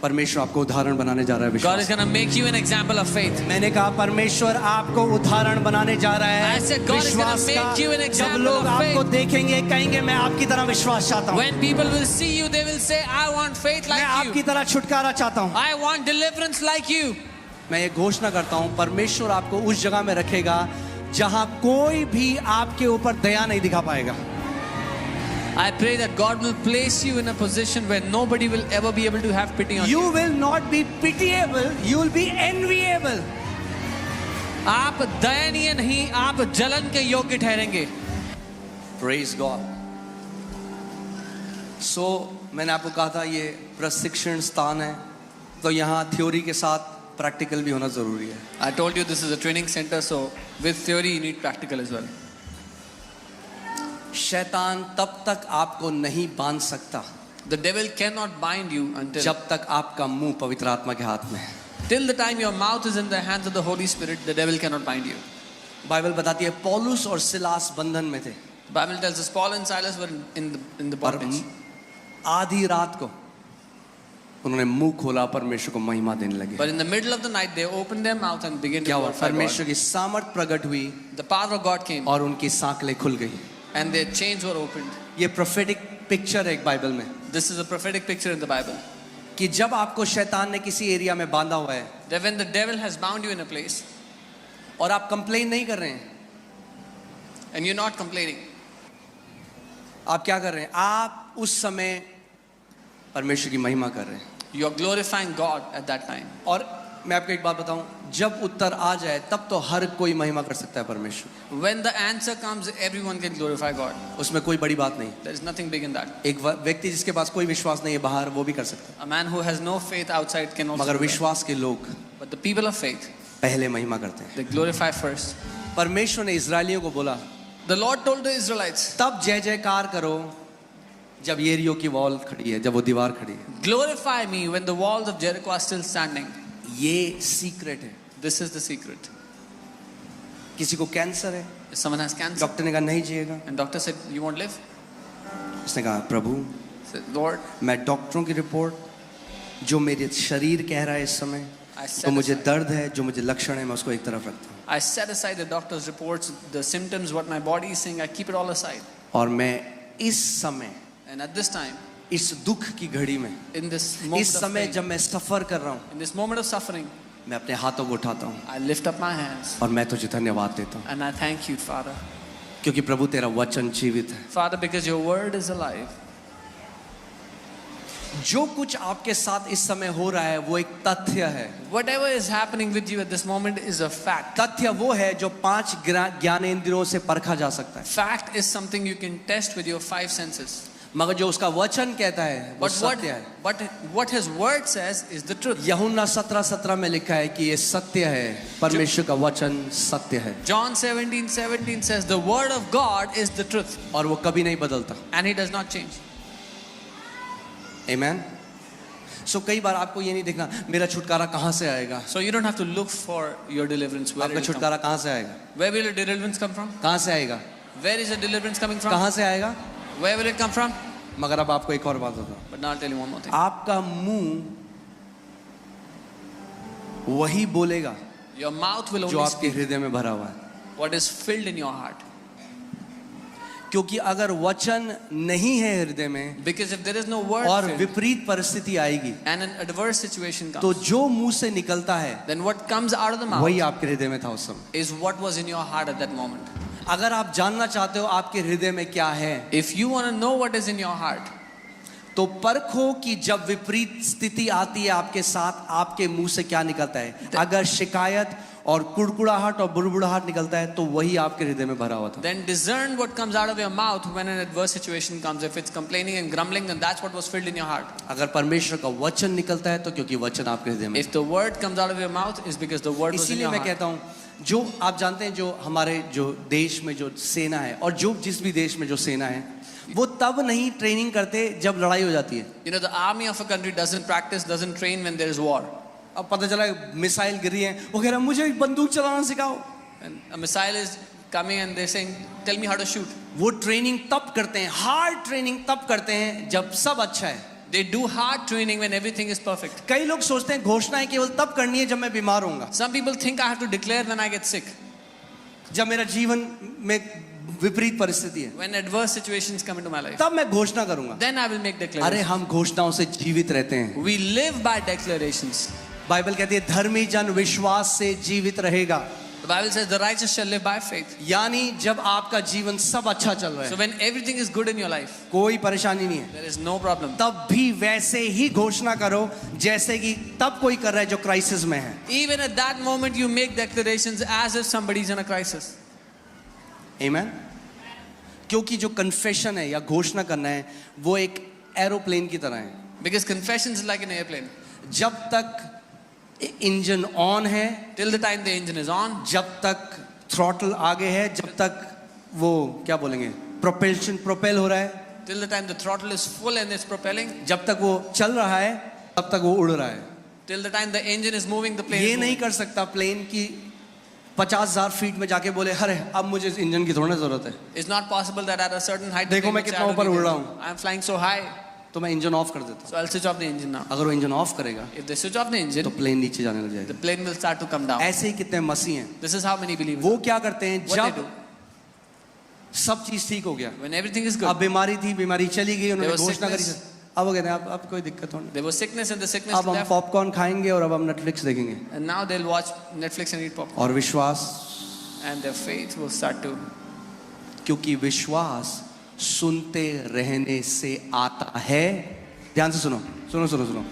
परमेश्वर आपको उदाहरण बनाने जा रहा है God विश्वास। is going to make you an example of faith. मैंने कहा परमेश्वर आपको उदाहरण बनाने जा रहा है I said God is gonna विश्वास make का। you an जब example लोग of आपको faith. देखेंगे कहेंगे मैं आपकी तरह विश्वास चाहता हूँ, When people will see you, they will say, I want faith मैं like आपकी you. तरह छुटकारा चाहता हूँ। I want deliverance like you. मैं ये घोषणा करता हूँ परमेश्वर आपको उस जगह में रखेगा जहां कोई भी आपके ऊपर दया नहीं दिखा पाएगा। I pray that God will place you in a position where nobody will ever be able to have pity on you. You will not be pitiable, you will be enviable. आप दयनीय नहीं, आप जलन के योग्य ठहरेंगे. Praise God. So मैंने आपको कहा था ये प्रशिक्षण स्थान है, तो यहाँ थ्योरी के साथ प्रैक्टिकल भी होना जरूरी है। I told you this is a training center, so with theory you need practical as well. शैतान तब तक आपको नहीं बांध सकता The devil cannot bind you until जब तक आपका मुंह पवित्र आत्मा के हाथ में है। till the time your mouth is in the hands of the Holy Spirit, the devil cannot bind you. Bible बताती है पौलुस और सिलास बंधन में थे, The Bible tells us Paul and Silas were in the पर bondage. आधी रात को उन्होंने मुंह खोला, परमेश्वर को महिमा देने लगे। But in the middle of the night, they opened their mouth and began to क्या हुआ? glorify परमेश्वर God. की सामर्थ प्रकट हुई The power of God came और उनकी सांकलें खुल गई। and their chains were opened. ये प्रोफेटिक पिक्चर है एक बाइबल में This is a prophetic picture in the Bible. कि जब आपको शैतान ने किसी एरिया में बांधा हुआ है That when the devil has bound you in a place और आप कंप्लेन नहीं कर रहे हैं, and you're not complaining, आप क्या कर रहे हैं? आप उस समय परमेश्वर की महिमा कर रहे हैं। you're glorifying God at that time. और मैं आपको एक बात बताऊं, जब उत्तर आ जाए तब तो हर कोई महिमा कर सकता है परमेश्वर, When the answer comes, everyone can glorify God. उसमें कोई बड़ी बात नहीं। There is nothing big in that. एक व्यक्ति जिसके पास कोई विश्वास नहीं है बाहर, वो भी कर सकता है, A man who has no faith outside can also मगर do that. विश्वास के लोग But the people of faith, पहले महिमा करते हैं। they glorify first. परमेश्वर ने इजरायलियों को बोला The Lord told the Israelites, तब जय जयकार करो जब येरियो की वॉल खड़ी है, जब वो दीवार खड़ी है। glorify me when the walls of Jericho are still standing. ये सीक्रेट है। This is the secret. किसी को कैंसर है, If someone has cancer doctor ने कहा नहीं जिएगा, and doctor said you won't live, उसने कहा प्रभु said, Lord, मैं डॉक्टरों की रिपोर्ट जो मेरे शरीर कह रहा है इस समय, I set तो मुझे aside- दर्द है, जो मुझे लक्षण है, मैं उसको एक तरफ रखता हूँ I set aside the doctor's reports, the symptoms, what my body is saying, I keep it all aside. और मैं इस समय And at this time, इस दुख की घड़ी में, in this moment इस of समय pain, जब मैं सफर कर रहा हूँ, in this moment of suffering, मैं अपने हाथों को उठाता हूँ I lift up my hands और मैं तुझे धन्यवाद देता हूँ, and I thank you, Father. क्योंकि प्रभु तेरा वचन जीवित है। Father, because your word is alive. जो कुछ आपके साथ इस समय हो रहा है वो एक तथ्य है। Whatever is happening with you at this moment is a fact. तथ्य वो है जो 5 ज्ञानेंद्रियों से परखा जा सकता है, Fact is something you can test with your 5 senses. मगर जो उसका वचन कहता है वो सत्य है। What his word says is the truth. यूहन्ना 17:17 में लिखा है कि ये सत्य है, परमेश्वर का वचन सत्य है John 17:17 says the word of God is the truth और वो कभी नहीं बदलता। and he does not change. आमेन। सो कई बार आपको ये नहीं देखना मेरा छुटकारा कहाँ से आएगा, So you don't have to look for your deliverance. Where, आपका it will come. छुटकारा कहाँ से आएगा, Where will your deliverance come from? कहाँ से आएगा, Where is your deliverance coming from? कहाँ से आएगा। Where will it come from? मगर अब आपको एक और बात बताऊं, But now I'll tell you one more thing. आपका मुंह वही बोलेगा Your mouth will जो only आपके speak हृदय में भरा हुआ है, what is filled in your heart. क्योंकि अगर वचन नहीं है हृदय में Because if there is no word और filled विपरीत परिस्थिति आएगी and an adverse situation तो comes, जो मुंह से निकलता है then what comes out of the mouth वही आपके हृदय में था उस समय। is what was in your heart at that moment. अगर आप जानना चाहते हो आपके हृदय में क्या है, If you want to know what is in your heart, तो परखो कि जब विपरीत स्थिति आती है आपके साथ आपके मुंह से क्या निकलता है। अगर शिकायत और कुड़कुड़ाहट और बुड़बुड़ाहट निकलता है तो वही आपके हृदय में भरा हुआ था। then discern what comes out of your mouth when an adverse situation comes. If it's complaining and grumbling, then that's what was filled in your heart. अगर परमेश्वर का वचन निकलता है तो क्योंकि वचन आपके हृदय में। If the word comes out of your mouth, is because the word was in इसीलिए your मैं heart. कहता हूँ, जो आप जानते हैं जो हमारे जो देश में जो सेना है और जो जिस भी देश में जो सेना है वो तब नहीं ट्रेनिंग करते जब लड़ाई हो जाती है। You know, the army of a country doesn't practice, doesn't train when there is war. अब पता चला मिसाइल गिरी है, वो कह रहा है मुझे बंदूक चलाना सिखाओ। And a missile is coming and they're saying, tell me how to shoot. वो ट्रेनिंग तब करते हैं, हार्ड ट्रेनिंग तब करते हैं जब सब अच्छा है। They do hard training when everything is perfect. कई लोग सोचते हैं घोषणाएं केवल तब करनी है जब मैं बीमार होऊंगा, Some people think I have to declare when I get sick, जब मेरा जीवन में विपरीत परिस्थिति है, when adverse situations come into my life. तब मैं घोषणा करूंगा. Then I will make अरे declarations. हम घोषणाओं से जीवित रहते हैं. We live by declarations. Bible कहती है धर्मी जन विश्वास से जीवित रहेगा. The Bible says the righteous shall live by faith. यानी जब आपका जीवन सब अच्छा चल रहा So है, when everything is good in your life, कोई परेशानी नहीं है, there is no problem. तब भी वैसे ही घोषणा करो जैसे कि तब कोई कर रहा है जो क्राइसिस में है. Even at that moment you make declarations as if somebody is in a crisis. आमीन. क्योंकि जो कन्फेशन है या घोषणा करना है वो एक एरोप्लेन की तरह है. Because confession is like an airplane. जब तक इंजन ऑन है, Till the time the engine is on, जब तक थ्रॉटल आगे है, जब तक वो क्या बोलेंगे प्रोपेल हो रहा है, till the time the throttle is full and it's propelling, जब तक वो चल रहा है तब तक वो उड़ रहा है. till the time the engine is moving, the plane ये is नहीं moving. कर सकता प्लेन की 50,000 फीट में जाके बोले अरे अब मुझे इस इंजन की थोड़ी जरूरत है, It's not possible that at a certain height. देखो the मैं plane कितना will ऊपर say, उड़ रहा हूँ. I am flying so high, तो मैं इंजन ऑफ कर देता हूँ. so I'll switch off the engine now. अगर वो इंजन ऑफ करेगा If they switch off the तो engine, प्लेन नीचे जाने लग the जाएगा. plane will start to come down. ऐसे ही कितने मसीह हैं, This is how many believers. वो क्या करते हैं What they जब do सब चीज ठीक हो गया, when everything is अब good. बीमारी थी, बीमारी चली गई, उन्होंने There was घोषणा करी, sickness. अब वो कहते हैं अब कोई दिक्कत नहीं, There was sickness and the sickness अब हम left, पॉपकॉर्न खाएंगे और अब हम नेटफ्लिक्स देखेंगे. and now they'll watch Netflix and eat popcorn, और विश्वास, and their faith will start to. क्योंकि विश्वास सुनते रहने से आता है. ध्यान से सुनो सुनो सुनो सुनो.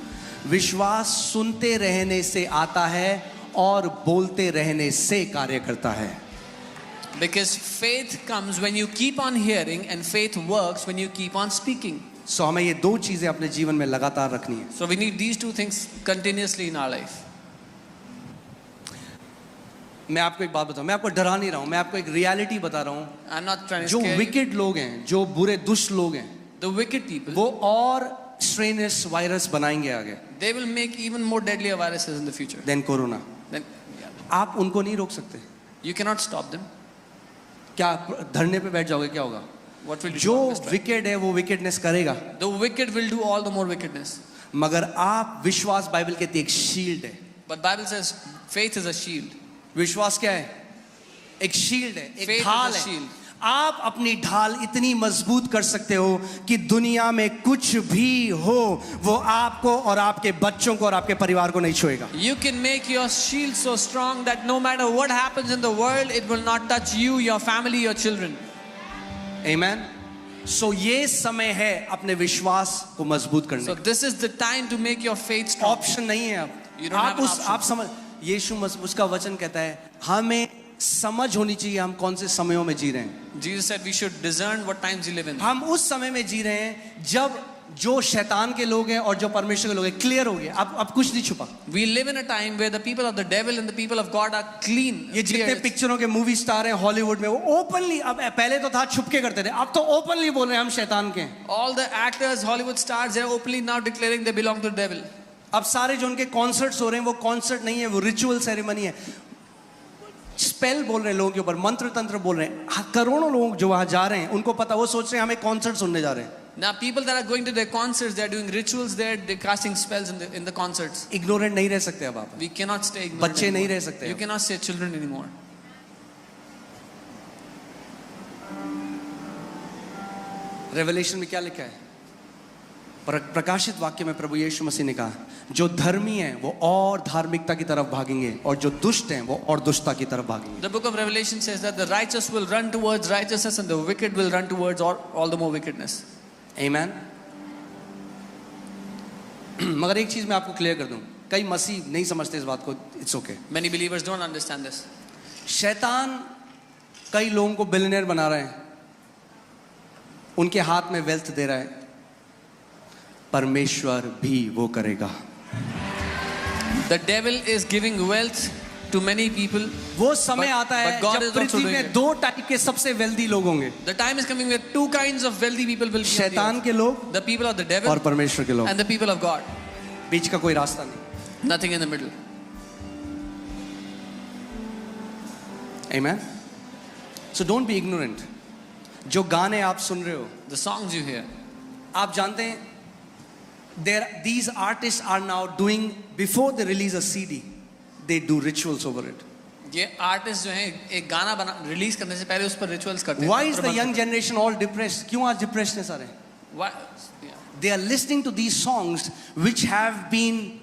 विश्वास सुनते रहने से आता है और बोलते रहने से कार्य करता है. Because faith comes when you keep on hearing, and faith works when you keep on speaking. सो हमें ये दो चीजें अपने जीवन में लगातार रखनी है. So we need these two things continuously in our life. मैं आपको एक बात बताऊं, मैं आपको डरा नहीं रहा हूं, मैं आपको एक रियलिटी बता रहा हूं. I'm not trying to जो scare you. विकेट लोग हैं, जो बुरे दुष्ट लोग हैं, The wicked people, वो और स्ट्रेनस वायरस बनाएंगे आगे they will make even more deadlier viruses in the future. Then corona. Then आप उनको नहीं रोक सकते. you cannot stop them. क्या आप धरने पे बैठ जाओगे, क्या होगा? What will you जो do? Just try. विकेट है वो विकेटनेस करेगा, The wicked will do all the more wickedness. मगर आप विश्वास, बाइबल कहती है एक शील्ड है. But Bible says faith is a shield. विश्वास क्या है? एक शील्ड है, एक Faith is ढाल a है. shield. आप अपनी ढाल इतनी मजबूत कर सकते हो कि दुनिया में कुछ भी हो वो आपको और आपके बच्चों को और आपके परिवार को नहीं छुएगा. You can make your shield so strong that no matter what happens in the world, it will not touch you, your family, your children. आमेन. सो ये समय है अपने विश्वास को मजबूत करने So का. this is the time to make your faith strong. Option नहीं है अब. You don't have आप an उस option. आप समझ, यीशु उसका वचन कहता है हमें समझ होनी चाहिए हम कौन से समयों में जी रहे हैं. Jesus said we should discern what times we live in. हम उस समय में जी रहे हैं जब जो शैतान के लोग हैं और जो परमेश्वर के लोग हैं क्लियर हो गए. अब कुछ नहीं छुपा. We live in a time where the people of the devil and the people of God are clean. ये जितने clear. पिक्चरों के मूवी स्टार हैं हॉलीवुड में वो ओपनली, अब पहले तो था छुपके करते थे, अब तो ओपनली बोल रहे हैं हम शैतान के हैं. All the actors, Hollywood stars, they're openly now declaring they belong to the devil. अब सारे जो उनके कॉन्सर्ट्स हो रहे हैं वो कॉन्सर्ट नहीं है, वो रिचुअल सेरेमनी है. स्पेल बोल रहे हैं लोगों के ऊपर, मंत्र तंत्र बोल रहे हैं. करोड़ों लोग जो वहां जा रहे हैं उनको पता, वो सोच रहे हैं हम एक कॉन्सर्ट सुनने जा रहे हैं. Now people that are going to their concerts, they're doing rituals there, they're casting spells in the concerts. Ignorant नहीं रह सकते अब आप. We cannot stay ignorant बच्चे नहीं anymore. रह सकते You अब. cannot say children anymore. Revelation में क्या लिखा है? प्रकाशित वाक्य में प्रभु यीशु मसीह ने कहा जो धर्मी हैं वो और धार्मिकता की तरफ भागेंगे और जो दुष्ट हैं वो और दुष्टता की तरफ भागेंगे. The book of Revelation says that the righteous will run towards righteousness and the wicked will run towards all the more wickedness. आमीन. मगर एक चीज मैं आपको क्लियर कर दूं, कई मसीह नहीं समझते इस बात को. It's okay. Many believers don't understand this. शैतान कई लोगों को बिलियनियर बना रहे हैं, उनके हाथ में वेल्थ दे रहा है. परमेश्वर भी वो करेगा. The devil is giving wealth to many people. वो समय But- आता है but God जब is also पृथ्वी doing में it. 2 टाइप के सबसे वेल्दी लोग होंगे. The time is coming where two kinds of wealthy people will be on the शैतान earth. के लोग The people of the devil और परमेश्वर के लोग. and the people of God. बीच का कोई रास्ता नहीं. Nothing in the middle. आमीन. So don't be ignorant. जो गाने आप सुन रहे हो, The songs you hear, आप जानते हैं these artists are now doing, before they release a CD, they do rituals over it. ये आर्टिस्ट जो हैं एक गाना बना रिलीज करने से पहले उस पर रिचुअल्स करते हैं. Why is the young generation all depressed? क्यों आज depressed हैं सारे? Why? Yeah. They are listening to these songs which have been,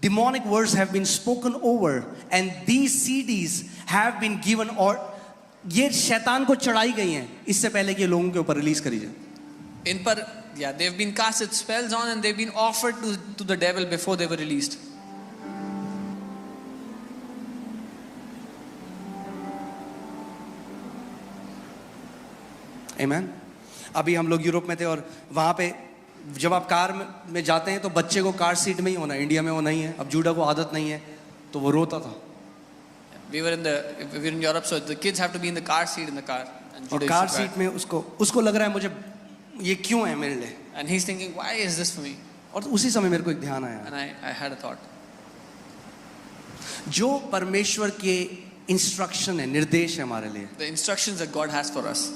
demonic words have been spoken over, and these CDs have been given, और ये शैतान को चढ़ाई गई हैं इससे पहले कि ये लोगों के ऊपर रिलीज करी जाए. इन पर they've been casted spells on and they've been offered to the devil before they were released. Amen. अभी हम लोग यूरोप में थे और वहाँ पे जब आप कार में जाते हैं तो बच्चे को कार सीट में ही होना है. इंडिया में वो नहीं है. अब जूडा को आदत नहीं है तो वो रोता था. We were in Europe, so the kids have to be in the car seat in the car. And और कार सीट में उसको लग रहा है मुझे ये क्यों है मेरे लिए. And he's thinking, why is this for me? और उसी समय मेरे को एक ध्यान आया. And I had a thought. जो परमेश्वर के इंस्ट्रक्शन है, निर्देश है हमारे लिए, The instructions that God has for us,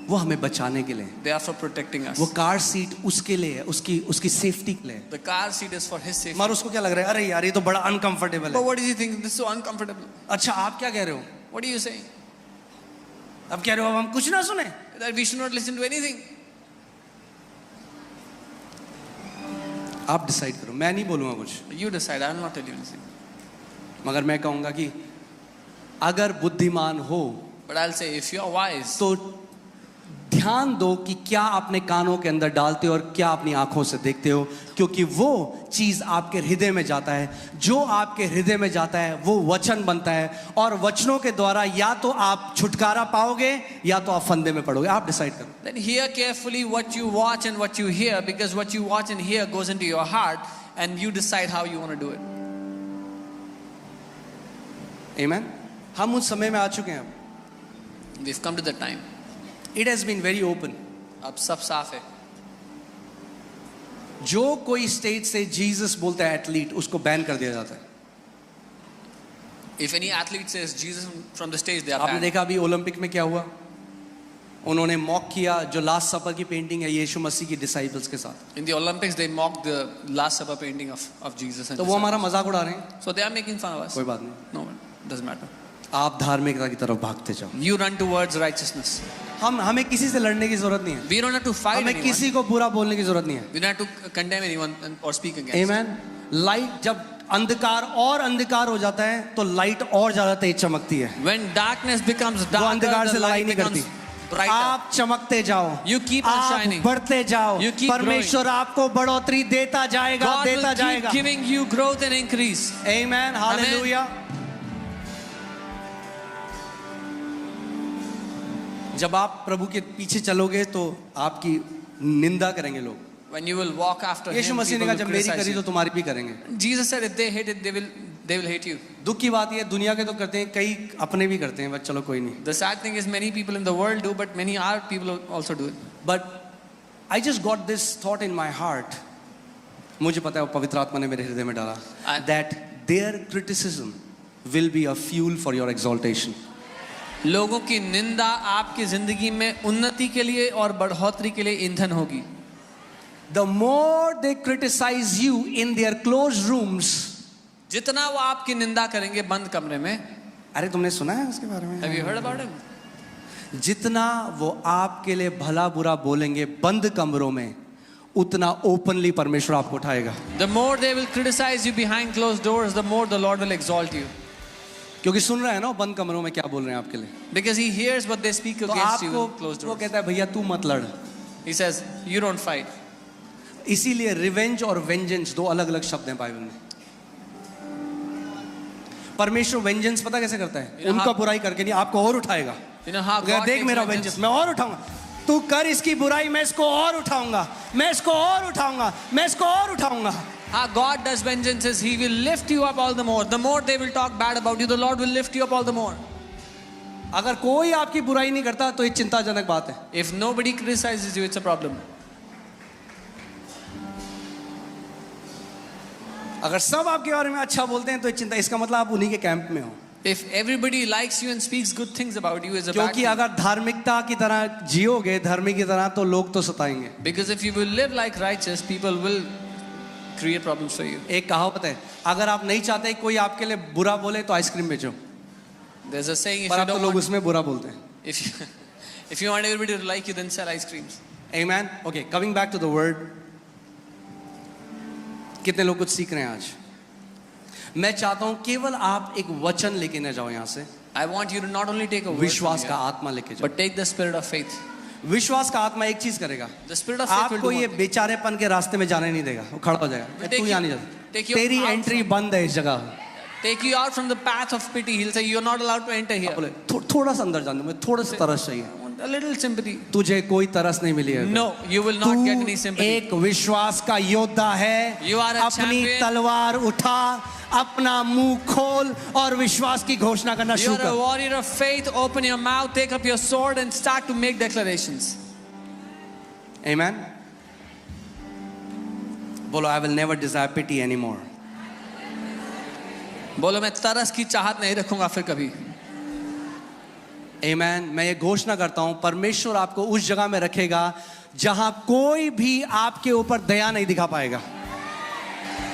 वो हमें बचाने के लिए. they are for protecting us. वो कार सीट उसके लिए है, उसकी सेफ्टी के लिए. The car seat is for his safety. मगर उसको क्या लग रहा है, अरे यार ये तो बड़ा अनकंफर्टेबल But है. what is he thinking? This is so uncomfortable. अच्छा आप क्या कह रहे हो? What are you saying? अब कह रहे हो अब हम कुछ ना सुने? That we should not listen to anything. आप डिसाइड करो, मैं नहीं बोलूँगा कुछ. You decide. I will not tell you anything. मगर मैं कहूँगा कि अगर बुद्धिमान हो But I'll say, if you are wise, तो ध्यान दो कि क्या अपने कानों के अंदर डालते हो और क्या अपनी आंखों से देखते हो, क्योंकि वो चीज आपके हृदय में जाता है. जो आपके हृदय में जाता है वो वचन बनता है, और वचनों के द्वारा या तो आप छुटकारा पाओगे या तो आप फंदे में पड़ोगे. आप डिसाइड करो. then hear carefully what you watch and what you hear, because what you watch and hear goes into your heart, and you decide how you want to do it. Amen. हम उस समय में आ चुके हैं. अब We've come to the time. It has been very open. अब सब साफ है. जो कोई स्टेज से जीसस बोलता है एथलीट, उसको बैन कर दिया जाता है. If any athlete says Jesus from the stage, they are आपने banned. देखा अभी ओलंपिक में क्या हुआ. उन्होंने मॉक किया जो लास्ट सपर की पेंटिंग है यीशु मसीह की डिसाइपल्स के साथ. In the Olympics, they mocked the Last Supper painting of Jesus. And तो वो हमारा मजाक उड़ा रहे हैं. so they are making fun of us. कोई बात नहीं. No, doesn't matter. आप धार्मिकता की तरफ भागते जाओ. You run towards righteousness. हमें किसी से लड़ने की जरूरत नहीं है. We don't have to fight हमें anyone. किसी को बुरा बोलने की जरूरत नहीं है. We don't have to condemn anyone or speak against. Amen. Light जब अंधकार और अंधकार हो जाता है तो लाइट और ज्यादा तेज चमकती है. When darkness becomes वो darker, अंधकार से the लड़ाई light नहीं करती. becomes brighter. आप चमकते जाओ. You keep on आप shining. बढ़ते जाओ. You keep परमेश्वर आपको बढ़ोतरी देता जाएगा, God will देता keep जाएगा. giving you growth and increase. Amen. Hallelujah. जब आप प्रभु के पीछे चलोगे तो आपकी निंदा करेंगे लोग. When you will walk after Yeshu him, मसीह ने people कहा will जब मेरी criticize करी तो you. तुम्हारी भी करेंगे. Jesus said if they hate it, they will hate you. दुख की बात ये है, दुनिया के तो करते हैं, कई अपने भी करते हैं, बट चलो कोई नहीं. The sad thing is many people in the world do, but many our people also do it. But I just got this thought in my heart. मुझे पता है वो पवित्र आत्मा ने मेरे हृदय में डाला. That their criticism will be a fuel for your exaltation. लोगों की निंदा आपकी जिंदगी में उन्नति के लिए और बढ़ोतरी के लिए ईंधन होगी. The more they criticize you in their closed rooms. जितना वो आपकी निंदा करेंगे बंद कमरे में. अरे तुमने सुना है उसके बारे में? Have you heard about him? जितना वो आपके लिए भला बुरा बोलेंगे बंद कमरों में, उतना ओपनली परमेश्वर आपको उठाएगा. The more they will criticize you behind closed doors, the more the Lord will exalt you. क्योंकि सुन रहा है ना बंद कमरों में क्या बोल रहे हैं आपके लिए. Because he hears what they speak तो against you आपको in closed वो doors. कहता है भैया तू मत लड़. He says, you don't fight. इसीलिए रिवेंज और वेंजेंस दो अलग अलग शब्द हैं बाइबल में. परमेश्वर वेंजेंस पता कैसे करता है? उनका बुराई करके नहीं, आपको और उठाएगा. You know how God देख takes मेरा vengeance? वेंजेंस मैं और उठाऊंगा. तू कर इसकी बुराई, मैं इसको और उठाऊंगा, मैं इसको और उठाऊंगा, मैं इसको और उठाऊंगा. How God does vengeance is He will lift you up all the more. The more they will talk bad about you, the Lord will lift you up all the more. अगर कोई आपकी बुराई नहीं करता तो ये चिंताजनक बात है. If nobody criticizes you, it's a problem. अगर सब आपके बारे में अच्छा बोलते हैं तो ये चिंता, इसका मतलब आप उन्हीं के कैंप में हो. If everybody likes you and speaks good things about you, is a bad क्योंकि thing. अगर धार्मिकता की तरह जियोगे, धर्मी की तरह, तो लोग तो सताएंगे. Because if you will live like righteous, people will create problems for you. एक कहावत है, अगर आप नहीं चाहते कोई आपके लिए बुरा बोले तो आइसक्रीम बेचो. There's a saying, if पर you अब तो don't लोग want, उसमें बुरा बोलते हैं. if you want everybody to like you, then sell ice creams. Amen. Okay, coming back to the word. कितने लोग कुछ सीख रहे हैं आज? मैं चाहता हूं केवल आप एक वचन लेके न जाओ यहां से, I want you to not only take a word विश्वास from का here, आत्मा लेके जाओ. but take the spirit of faith. विश्वास का आत्मा एक चीज करेगा, The spirit of faith will आपको do ये one thing. बेचारेपन के रास्ते में जाने नहीं देगा. वो खड़ा हो जाएगा, Take तू you- यहाँ नहीं जा, take you तेरी out एंट्री from- बंद है इस जगह. Take you out from the path of pity. He'll say, you're not allowed to enter here. बोले थोड़ा सा अंदर जाने दो, मुझे थोड़ा सा तरस चाहिए. I want a little sympathy. तुझे कोई तरस नहीं मिली है. No, you will not get any तू sympathy. एक विश्वास का योद्धा है. You are a अपनी champion. तलवार उठा, अपना मुंह खोल और विश्वास की घोषणा करना शुरू You're a कर. warrior of faith. Open your mouth, take up your sword, and start to make declarations. Amen. बोलो, I will never desire pity anymore. बोलो, मैं तरस की चाहत नहीं रखूंगा फिर कभी. Amen. मैं ये घोषणा करता हूं, परमेश्वर आपको उस जगह में रखेगा जहां कोई भी आपके ऊपर दया नहीं दिखा पाएगा.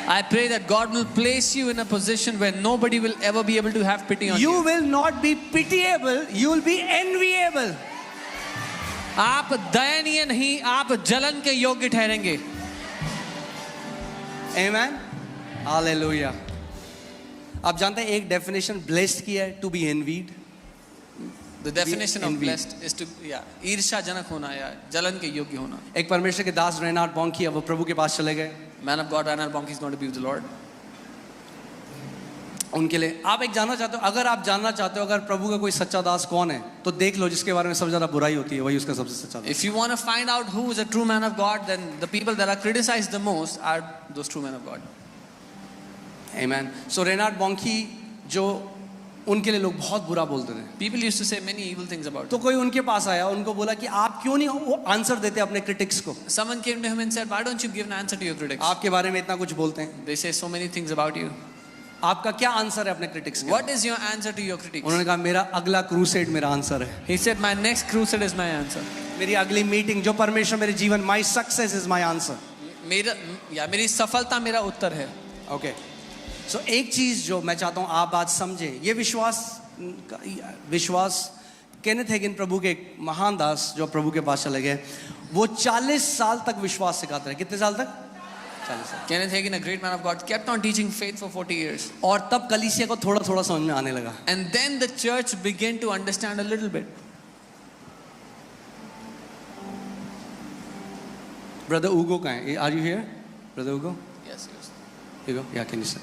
I pray that God will place you in a position where nobody will ever be able to have pity on You you. will not be pitiable, you will be enviable. आप दयनीय नहीं, आप जलन के योग्य ठहरेंगे. Amen. Hallelujah. आप जानते हैं एक डेफिनेशन ब्लेस्ड की है, to be envied. The definition of envy. blessed is to, ईर्ष्याजनक होना या जलन के योग्य होना. एक परमेश्वर के दास रेनार्ड बॉन्की, अब वो प्रभु के पास चले गए. Man of God, Reinhard Bonnke is going to be with the Lord. उनके लिए आप एक जानना चाहते हो, अगर आप जानना चाहते हो अगर प्रभु का कोई सच्चा दास कौन है, तो देख लो जिसके बारे में सबसे ज्यादा बुराई होती है वही उसका सबसे सच्चा दास. If you want to find out who is a true man of God, then the people that are criticized the most are those true men of God. Amen. So Reinhard Bonnke जो उनके लिए लोग बहुत बुरा बोलते थे, People used to say many evil things about तो him. कोई उनके पास आया, उनको बोला कि आप क्यों नहीं वो आंसर देते अपने क्रिटिक्स को. Someone came to him and said, why don't you give an answer to your critics? आपके बारे में इतना कुछ बोलते हैं, They say so many things about you. आपका क्या आंसर है अपने क्रिटिक्स के? What is your answer to your critics? उन्होंने कहा मेरा अगला क्रूसेड मेरा आंसर है. He said, my next crusade is my answer. मेरी अगली मीटिंग जो परमेश्वर मेरे जीवन, my success is my answer. मेरी सफलता मेरा उत्तर है. ओके. सो एक चीज जो मैं चाहता हूं आप आज समझे, ये विश्वास केनेथ हेगिन प्रभु के एक महान दास जो प्रभु के पास चले गए, वो 40 साल तक विश्वास सिखाते रहे. कितने साल तक? 40 साल. Kenneth Hagin, a great man of God, kept on teaching faith for 40 years. और तब कलीसिया को थोड़ा थोड़ा समझ में आने लगा. And then the church began to understand a little bit. Brother उगो कहाँ है? आर यू हियर ब्रदर उगो? Yes, yes. उगो या कैन यू से?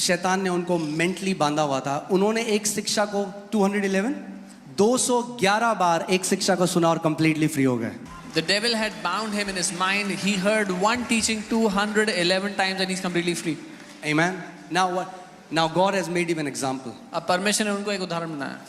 शैतान ने उनको मेंटली बांधा हुआ था. उन्होंने एक शिक्षा को 211 बार एक शिक्षा को सुना और कंप्लीटली फ्री हो गए. The devil had bound him in his mind. He heard one teaching 211 times and he's completely free. Amen. Now what? Now God has made him an example. अब परमेश्वर ने उनको एक उदाहरण बनाया.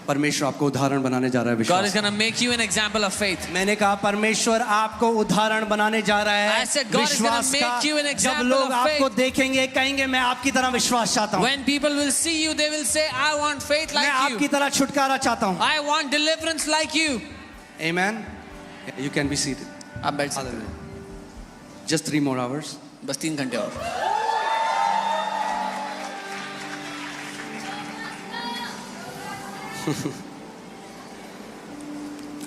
परमेश्वर आपको उदाहरण बनाने जा रहा है God is विश्वास. going to make you an example of faith. मैंने कहा परमेश्वर आपको उदाहरण बनाने जा रहा है I said God is gonna विश्वास make का. you an जब example लोग of आपको faith. देखेंगे कहेंगे मैं आपकी तरह विश्वास चाहता हूँ, When people will see you, they will say, I want faith मैं like आपकी you. तरह छुटकारा चाहता हूँ. I want deliverance like you. Amen. You can be seated. आप बैठ सकते हैं. Just 3 more hours. बस 3 घंटे और.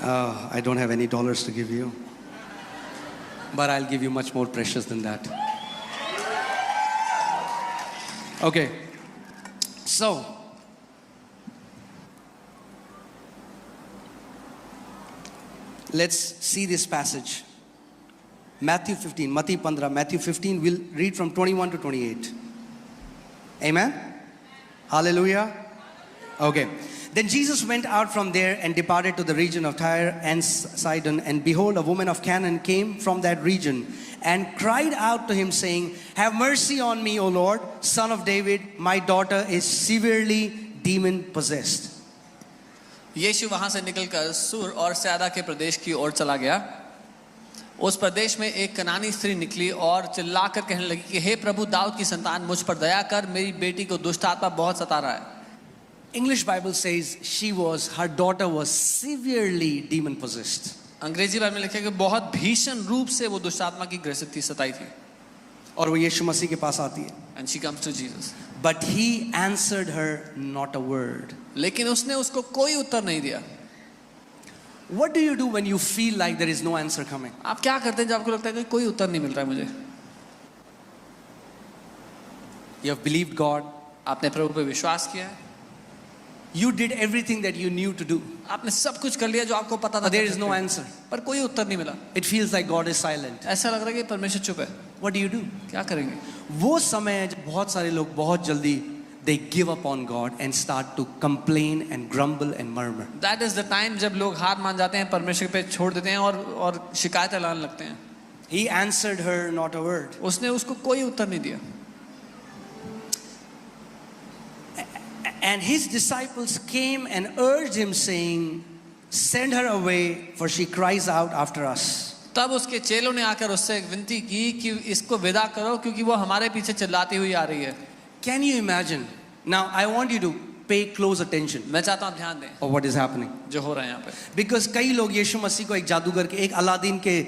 I don't have any dollars to give you, but I'll give you much more precious than that. Okay. So, let's see this passage. Matthew 15, Mati 15, Matthew 15, we'll read from 21 to 28. Amen? Hallelujah. Okay. Then Jesus went out from there and departed to the region of Tyre and Sidon. And behold, a woman of Canaan came from that region and cried out to him, saying, have mercy on me, O Lord, son of David. My daughter is severely demon possessed. यीशु वहां से निकलकर सूर और सैदा के प्रदेश की ओर चला गया. उस प्रदेश में एक कनानी स्त्री निकली और चिल्लाकर कहने लगी कि हे प्रभु दाऊद की संतान, मुझ पर दया कर, मेरी बेटी को दुष्ट आत्मा बहुत सता रहा है। English Bible says her daughter was severely demon possessed. अंग्रेजी बाइबल में लिखा है कि बहुत भीषण रूप से वो दुष्ट आत्मा की ग्रसित थी, सताई थी। और वो यीशु मसीह के पास आती है। And she comes to Jesus. But he answered her not a word. लेकिन उसने उसको कोई उत्तर नहीं दिया। What do you do when you feel like there is no answer coming? आप क्या करते हैं जब आपको लगता है कि कोई उत्तर नहीं मिल रहा है मुझे? You have believed God. आपने प्रभु पे विश्वास किया है, You did everything that you knew to do. आपने सब कुछ कर लिया जो आपको पता था, But there कर is no सकते। answer. पर कोई उत्तर नहीं मिला। It feels like God is silent. ऐसा लग रहा है कि परमेश्वर चुप है। What do you do? क्या करेंगे? वो समय है जब बहुत सारे लोग बहुत जल्दी they give up on God and start to complain and grumble and murmur. That is the time जब लोग हार मान जाते हैं, परमेश्वर पे छोड़ देते हैं और शिकायतें लाने लगते हैं। He answered her not a word. उसने उसको कोई उत्तर नहीं दिया। And his disciples came and urged him saying, send her away for she cries out after us. तब उसके चेलों ने आकर उससे विनती की कि इसको विदा करो क्योंकि वो हमारे पीछे चिल्लाती हुई आ रही है। Can you imagine? Now I want you to pay close attention मैं चाहता हूँ ध्यान दें of what is happening. जो हो रहा है यहाँ पे। Because कई लोग यीशु मसीह को एक जादूगर के, एक अलादीन के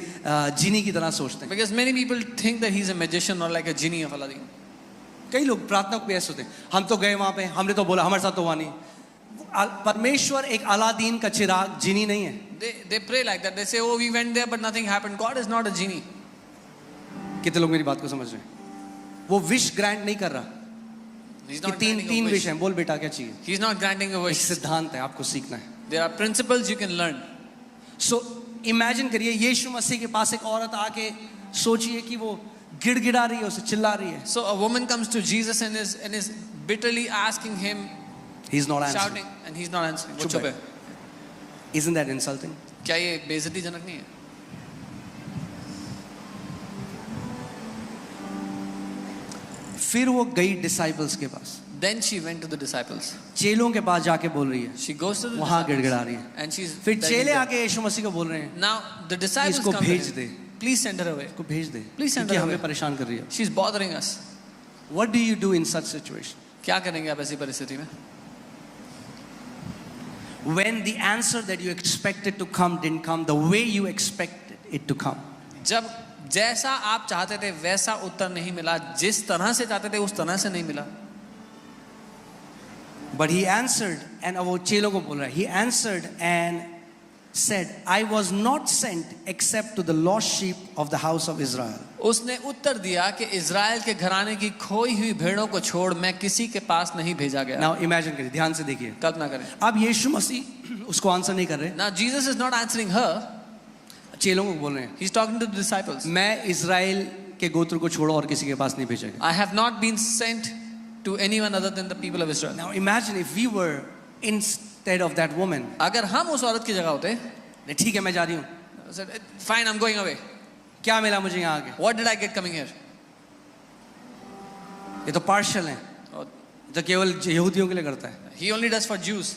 जीनी की तरह सोचते हैं। Because many people think that he's a magician or like a genie of Aladdin. कई लोग प्रार्थना को भी ऐसे होते हैं, हम तो गए वहां पे, हमने तो बोला, हमारे साथ तो हुआ नहीं। परमेश्वर एक अलादीन का चिराग जीनी नहीं है। They pray like that. They say, oh, we went there but nothing happened. God is not a genie. कितने लोग मेरी बात को समझ रहे हैं? वो विश ग्रांट नहीं कर रहा He's कि not तीन granting a विश wish. हैं, बोल बेटा क्या चाहिए। He's not granting a एक wish. सिद्धांत है, आपको सीखना है। There are principles you can learn. So imagine करिए यीशु मसीह के पास एक औरत आके, सोचिए कि वो गिड़गिड़ा रही है, उसे चिल्ला रही है। So a woman comes to Jesus and is bitterly asking him, He's not answering. shouting, and he's not answering. वो चुप चुप है। है। Isn't that insulting? क्या ये बेइज्जतीजनक नहीं है? फिर वो गई डिसाइपल्स के पास, Then she went to the disciples. चेलों के पास जाके बोल रही है, She goes to the वहां disciples गिड़गिड़ा रही है। and she's फिर begging चेले them. आके यीशु मसीह को बोल रहे हैं, Now the disciples इसको come to भेज him. They, Please send her away. इसको भेज दे, Please send क्योंकि her हमें away. परेशान कर रही है। She's bothering us. What do you do in such situation? क्या करेंगे आप ऐसी परिस्थिति में? When the answer that you expected to come didn't come the way you expected it to come. जब जैसा आप चाहते थे वैसा उत्तर नहीं मिला, जिस तरह से चाहते थे उस तरह से नहीं मिला। But he answered, and वो चेलों को बोल रहा है, he answered and said, I was not sent except to the lost sheep of the house of Israel. उसने उत्तर दिया कि इज़राइल के घराने की खोई हुई भेड़ों को छोड़ मैं किसी के पास नहीं भेजा गया। Now imagine करिए, ध्यान से देखिए। कल्पना करें। अब यीशु मसीह उसको आंसर नहीं कर रहे, Now Jesus is not answering her. चेलों को बोल रहे हैं, He's talking to the disciples. मैं इज़राइल के गोत्र को छोड़ो और किसी के पास नहीं भेजा गया। I have not been sent to anyone other than the people of Israel. Now imagine if we were instead of that woman, अगर हम उस औरत की जगह होते, ठीक है मैं जा रही हूँ, said, fine, I'm going away. क्या मिला मुझे यहाँ आके? What did I get coming here? ये तो पार्शल है, Oh, तो केवल यहूदियों के लिए करता है। he only does for Jews.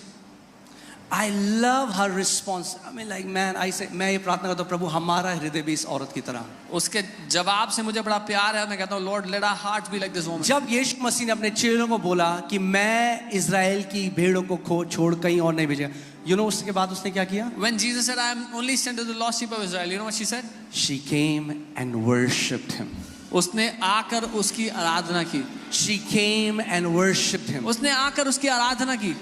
I love her response. I mean like man, I say, मैं ये प्रार्थना करता हूँ प्रभु हमारा हृदय भी इस औरत की तरह। उसके जवाब से मुझे बड़ा प्यार है। मैं कहता हूँ Lord, let our hearts be like this woman. जब यीशु मसीह ने अपने चेलों को बोला कि मैं इज़राइल की भेड़ों को छोड़ कहीं और नहीं भेजा, you know उसके बाद उसने क्या किया? When Jesus said, I am only sent to the lost sheep of Israel, you know what she said? She came and worshipped him. उसने आकर उसकी आराधना की। She came and worshipped him. उसने आकर उसकी आराधना की।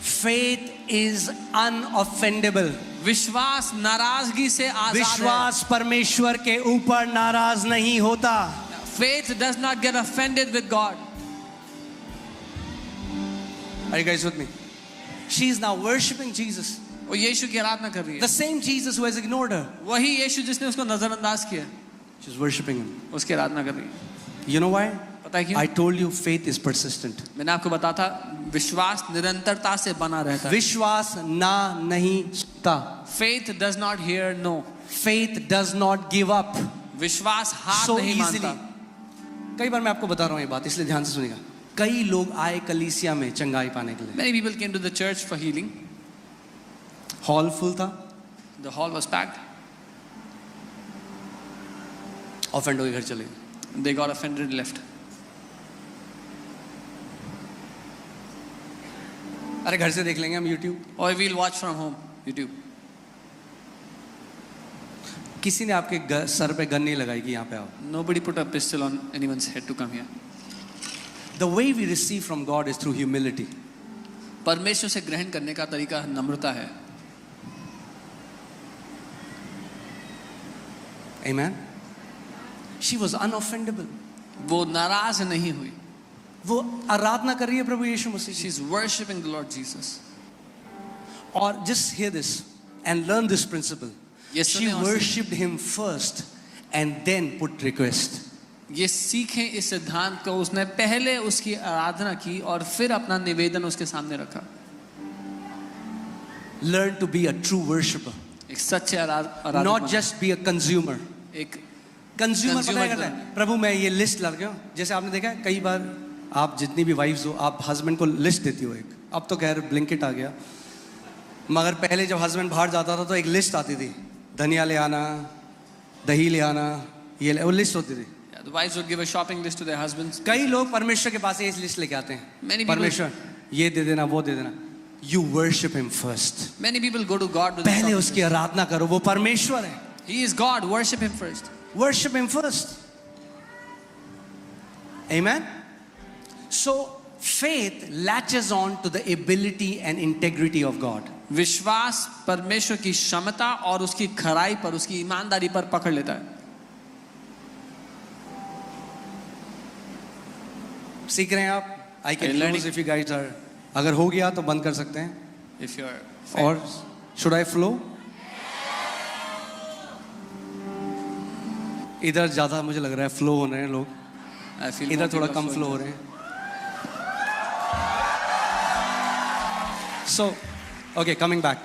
Faith is unoffendable. विश्वास नाराजगी से आजाद है। विश्वास परमेश्वर के ऊपर नाराज नहीं होता। Faith does not get offended with God. Are you guys with me? She is now worshiping Jesus. वो यीशु की आराधना कर रही The है। same Jesus who has ignored her. वही यीशु जिसने उसको नजरअंदाज किया, She's worshiping him. उसकी आराधना कर रही है। You know why? पता है क्यों? I told you faith is persistent. मैंने आपको बताया था विश्वास निरंतरता से बना रहता है। विश्वास ना नहीं सुनता. Faith does not hear no. Faith does not give up विश्वास हार so नहीं easily. मानता। कई बार मैं आपको बता रहा हूँ ये बात, इसलिए ध्यान से सुनिएगा। कई लोग आए कलीसिया में चंगाई पाने के लिए, Many people came to the church for healing. Hall full था, The hall was packed. Offend होकर घर चले गए। They got offended and left. अरे घर से देख लेंगे हम YouTube. Or we'll watch from home, YouTube. किसी ने आपके सर पे गन नहीं लगाई कि यहाँ पे आओ। Nobody put a pistol on anyone's head to come here. The way we receive from God is through humility. परमेश्वर से ग्रहण करने का तरीका नम्रता है। Amen. She was unoffendable. वो नाराज नहीं हुई। वो आराधना कर रही है प्रभु यीशु मसीह की। She's worshiping the Lord Jesus. और just hear this and learn this principle. ये She सुने और worshipped him first and then put request. ये सीखें इस सिद्धांत को। उसने पहले उसकी आराधना की और फिर अपना निवेदन उसके सामने रखा। Learn to be a true worshipper. एक सच्चे आराधना। Not just be a consumer. एक कंज्यूमर पता है Consumer कहता है प्रभु मैं ये लिस्ट ला रहा हूँ। जैसे आपने देखा है कई बार आप जितनी भी वाइफ्स हो आप हस्बैंड को लिस्ट देती हो एक। अब तो खैर ब्लिंकिट आ गया, मगर पहले जब हस्बैंड बाहर जाता था तो एक लिस्ट आती थी, धनिया ले आना, दही ले आना, ये वो लिस्ट होती थी। The wives would give a shopping list to their husbands. कई लोग परमेश्वर के पास ये लिस्ट लेके आते Many हैं, people- परमेश्वर ये दे देना वो दे देना। You worship him first. Many people go to God with the पहले shopping उसकी list. आराधना करो, वो परमेश्वर है। He is God. Worship Him first. Worship him first. Amen. So faith latches on to the ability and integrity of God. विश्वास परमेश्वर की क्षमता और उसकी खराई पर, उसकी ईमानदारी पर पकड़ लेता है। सीख रहे हैं आप? I can Learning. close if you guys are. अगर हो गया तो बंद कर सकते हैं। If you're और should I flow? इधर ज्यादा मुझे लग रहा है फ्लो हो रहे हैं लोग, I feel इधर more थोड़ा people कम are फ्लो हो flowing. रहे हैं। So, okay, coming back.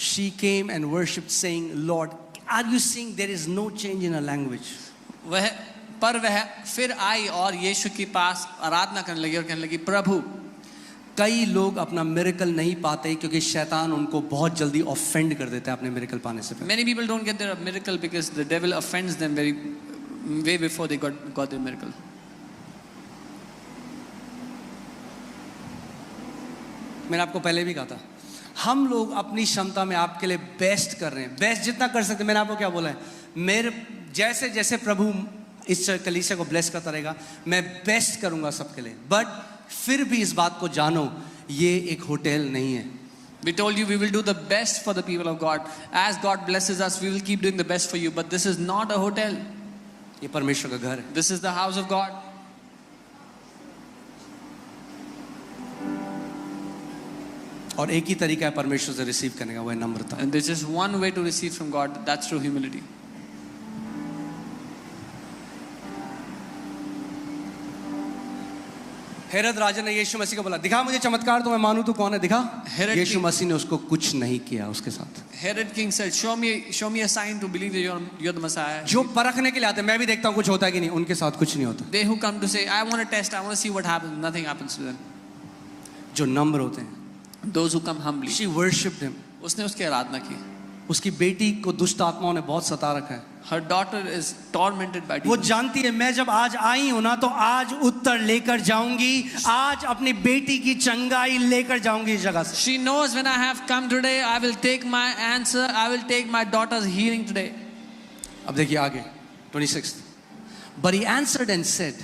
She came and worshipped, saying, "Lord, are you seeing there is no change in her language?" वह फिर आई और यीशु के पास आराधना करने लगी और कहने लगी, प्रभु। कई लोग अपना मिरेकल नहीं पाते क्योंकि शैतान उनको बहुत जल्दी ऑफेंड कर देता है अपने मिरेकल पाने से पहले। Many people don't get their miracle because the devil offends them way before they got their miracle. मैंने आपको पहले भी कहा था, हम लोग अपनी क्षमता में आपके लिए बेस्ट कर रहे हैं, बेस्ट जितना कर सकते हैं। मैंने आपको क्या बोला है, मेरे जैसे जैसे प्रभु इस कलीसिया को ब्लेस करता रहेगा मैं बेस्ट करूंगा सबके लिए। बट फिर भी इस बात को जानो, ये एक होटल नहीं है। We told you we will do the best for the people of God. As God blesses us, we will keep doing the best for you. But this is not a hotel. ये परमेश्वर का घर है। This is the house of God. और एक ही तरीका है परमेश्वर से रिसीव करने का, वो है नम्रता। And there's just one way to receive from God. That's through humility. Herod राजा ने यीशु मसीह को बोला, दिखा मुझे चमत्कार तो मैं मानूं तू कौन है, दिखा। हेरोद यीशु की- मसीह ने उसको कुछ नहीं किया उसके साथ। Herod king said, show me a sign to believe that you're the Messiah. जो परखने के लिए आते हैं, मैं भी देखता हूँ कुछ होता है कि नहीं, उनके साथ कुछ नहीं होता। They who come to say, I want to test, I want to see what happens. Nothing happens to them. जो नम्र होते हैं, Those who come humbly. she worshipped him. उसने उसकी आराधना की. उसकी बेटी को दुष्ट आत्माओं ने बहुत सता रखा है। Her daughter is tormented by वो demons. जानती है मैं जब आज आई हूं ना तो आज उत्तर लेकर जाऊंगी, आज अपनी बेटी की चंगाई लेकर जाऊंगी इस जगह से। She knows when I have come today, I will take my answer. I will take my daughter's healing today. अब देखिए आगे 26। But he answered and said,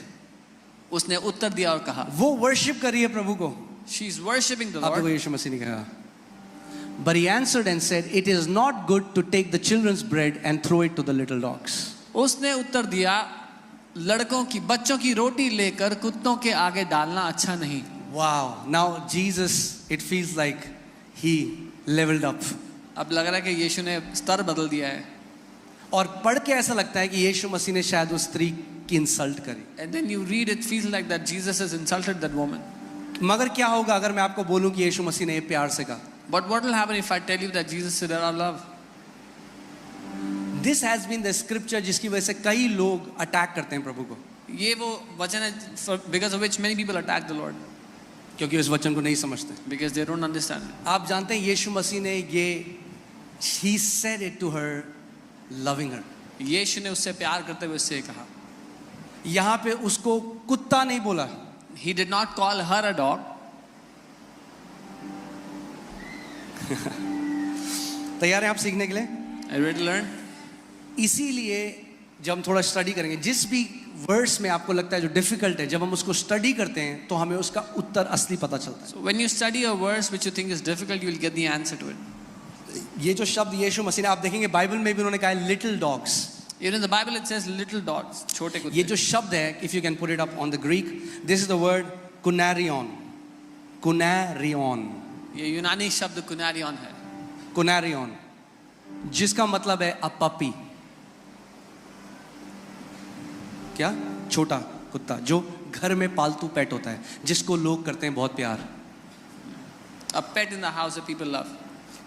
उसने उत्तर दिया और कहा, वो वर्शिप कर रही है प्रभु को। she's worshiping the अब देखो Lord. यीशु मसीह ने कहा, But he answered and said, It is not good to take the children's bread and throw it to the little dogs. उसने उत्तर दिया, बच्चों की रोटी लेकर कुत्तों के आगे डालना अच्छा नहीं. Wow, now Jesus, it feels like he leveled up. अब लग रहा है कि यीशु ने स्तर बदल दिया है. और पढ़ के ऐसा लगता है कि यीशु मसीह ने शायद उस स्त्री की इंसल्ट करी। And then you read it, feels like that Jesus has insulted that woman. मगर क्या होगा अगर मैं आपको बोलूं कि यीशु मसीह ने ये प्यार से कहा? But what will happen if I tell you that Jesus said out of love? This has been the scripture जिसकी वजह से कई लोग अटैक करते हैं प्रभु को, ये वो वचन है because of which many people attack the Lord क्योंकि उस वचन को नहीं समझते। because they don't understand it. आप जानते हैं यीशु मसीह ने ये, he said it to her loving her. यीशु ने उससे प्यार करते हुए उससे कहा. यहां पे उसको कुत्ता नहीं बोला. He did not call her a dog. तैयार हैं आप सीखने के लिए? Are you ready to learn? इसीलिए जब हम थोड़ा स्टडी करेंगे, जिस भी वर्ड्स में आपको लगता है जो डिफिकल्ट है, जब हम उसको स्टडी करते हैं तो हमें उसका उत्तर असली पता चलता है. So when you study a verse which you think is difficult, you will get the answer to it. ये जो शब्द यीशु मसीह ने, आप देखेंगे बाइबल में भी उन्होंने कहा है little dogs. Even in the Bible it says little dogs, छोटे कुत्ते. ये जो शब्द है, if you can put it up on the Greek, this is the word कुनारियन. कुनारियन. ये यूनानी शब्द कुनारियन है. कुनारियन, जिसका मतलब है अ पपी. क्या? छोटा कुत्ता जो घर में पालतू पेट होता है, जिसको लोग करते हैं बहुत प्यार. A pet in the house that people love.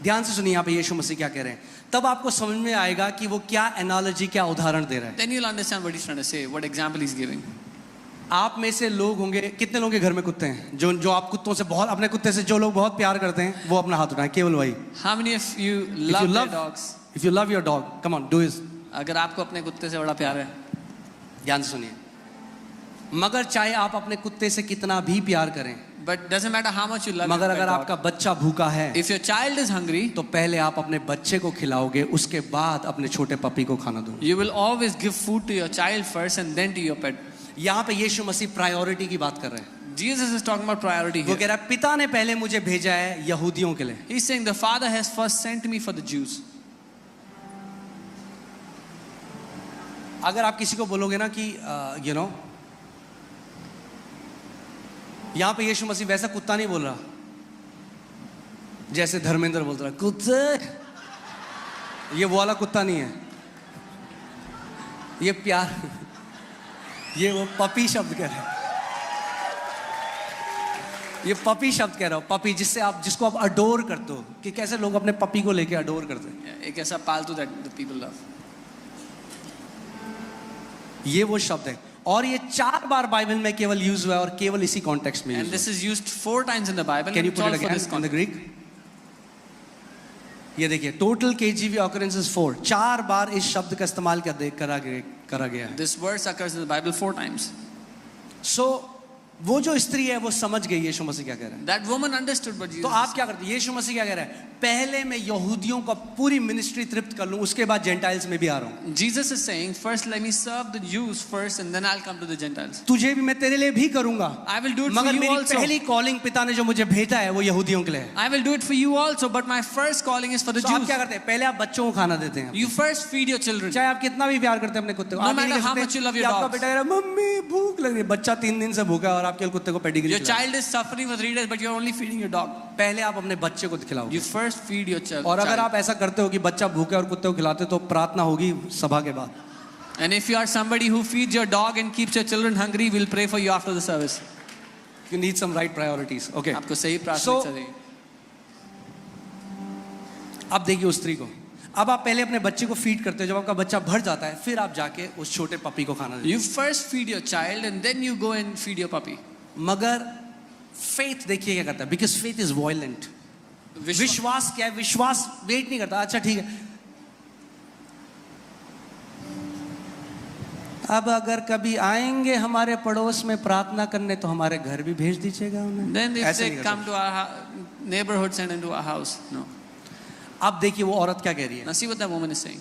ध्यान से सुनिए यहाँ पे यीशु मसीह क्या कह रहे हैं, तब आपको समझ में आएगा कि वो क्या एनालॉजी, क्या उदाहरण दे रहा है. Then you'll understand what he's trying to say, what example he's giving. आप में से लोग होंगे, कितने लोगों के घर में कुत्ते हैं? जो आप कुत्तों से बहुत, अपने कुत्ते से जो लोग बहुत प्यार करते हैं वो अपना हाथ उठाएं. केवल वही. How many of you love their dogs? If you love your dog, come on, do it. अगर आपको अपने कुत्ते से बड़ा प्यार है, ध्यान से सुनिए. मगर चाहे आप अपने कुत्ते से कितना भी प्यार करें, but doesn't matter how much you love मगर your अगर pet आपका dog. बच्चा भूखा है, If your child is hungry, तो पहले आप अपने बच्चे को खिलाओगे, उसके बाद अपने छोटे पपी को खाना दो. you will always give food to your child first and then to your pet. यहाँ पे यीशु मसीह प्रायोरिटी की बात कर रहे हैं. Jesus is talking about priority वो here. कह रहा है पिता ने पहले मुझे भेजा है यहूदियों के लिए. He's saying the Father has first sent me for the Jews. अगर आप किसी को बोलोगे ना कि यू नो, यहाँ पे यीशु मसीह वैसा कुत्ता नहीं बोल रहा जैसे धर्मेंद्र बोलता रहा कुत्ते. ये वो वाला कुत्ता नहीं है. ये प्यार, ये वो पपी शब्द कह रहे हैं. ये पपी शब्द कह रहा हूं. पपी जिसको आप अडोर करते हो, कि कैसे लोग अपने पपी को लेके अडोर करते हैं. एक ऐसा पालतू that the people love. ये वो शब्द है. और ये 4 बार बाइबल में केवल यूज हुआ है और केवल इसी कॉन्टेक्स्ट में. And this is used 4 times in the Bible. Can you and it's put all it for again this in the context. Greek? ये देखिए, टोटल KJV occurrence is 4. 4 बार इस शब्द का इस्तेमाल करा गया है. This verse occurs in the Bible 4 times. So वो जो स्त्री है वो समझ गई यीशु मसीह क्या कह रहा है. That woman understood what Jesus तो आप क्या करते हैं? यीशु मसीह क्या कह रहा है? पहले मैं यहूदियों का पूरी मिनिस्ट्री तृप्त कर लूं, उसके बाद जेंटाइल्स में भी आ रहा हूं. Jesus is saying, first let me serve the Jews first and then I'll come to the Gentiles. तुझे भी मैं तेरे लिए भी करूंगा, I will do it for मगर you मेरी also. पहली कॉलिंग पिता ने जो मुझे भेजा है वो यहूदियों के लिए है. I will do it for you also, but my first calling is for the तो आप Jews. क्या करते हैं? पहले आप बच्चों को खाना देते हैं. You first feed your children. चाहे आप कितना भी प्यार करते हैं अपने कुत्ते को, No आप ये नहीं matter कह how सकते much you love कि your आपका dogs. बेटा कह रहा है मम्मी भूख लग रही है, बच्चा 3 दिन से भूखा है और आप केवल कुत्ते को पेडिग्री Your खिला रहे हैं. child is suffering for 3 days, but you're only feeding your dog. पहले आप अपने बच्चे को खिलाओगे. You first feed your child. और अगर आप ऐसा करते हो कि बच्चा भूखे और कुत्ते को खिलाते, तो प्रार्थना होगी सभा के बाद. And if you are somebody who feeds your dog and keeps your children hungry, we'll pray for you after the service. You need some right priorities. Okay. आपको सही So- प्रार्थना चाहिए. अब देखिए उस स्त्री को. अब आप पहले अपने बच्चे को फीड करते हो, जब आपका बच्चा भर जाता है फिर आप जाके उस छोटे पपी को खाना देते You first feed your child and then you go and feed your puppy. हो. मगर फेथ देखिए क्या करता है, बिकॉज फेथ इज वायलेंट. विश्वास क्या है? विश्वास वेट नहीं करता. अच्छा ठीक है, अब अगर कभी आएंगे हमारे पड़ोस में प्रार्थना करने तो हमारे घर भी भेज दीजिएगा उन्हें. Then if ऐसे they नहीं कर come to our neighborhood, send them to our house. No. सकते. अब देखिए वो औरत क्या कह रही है. Now see what that woman is saying.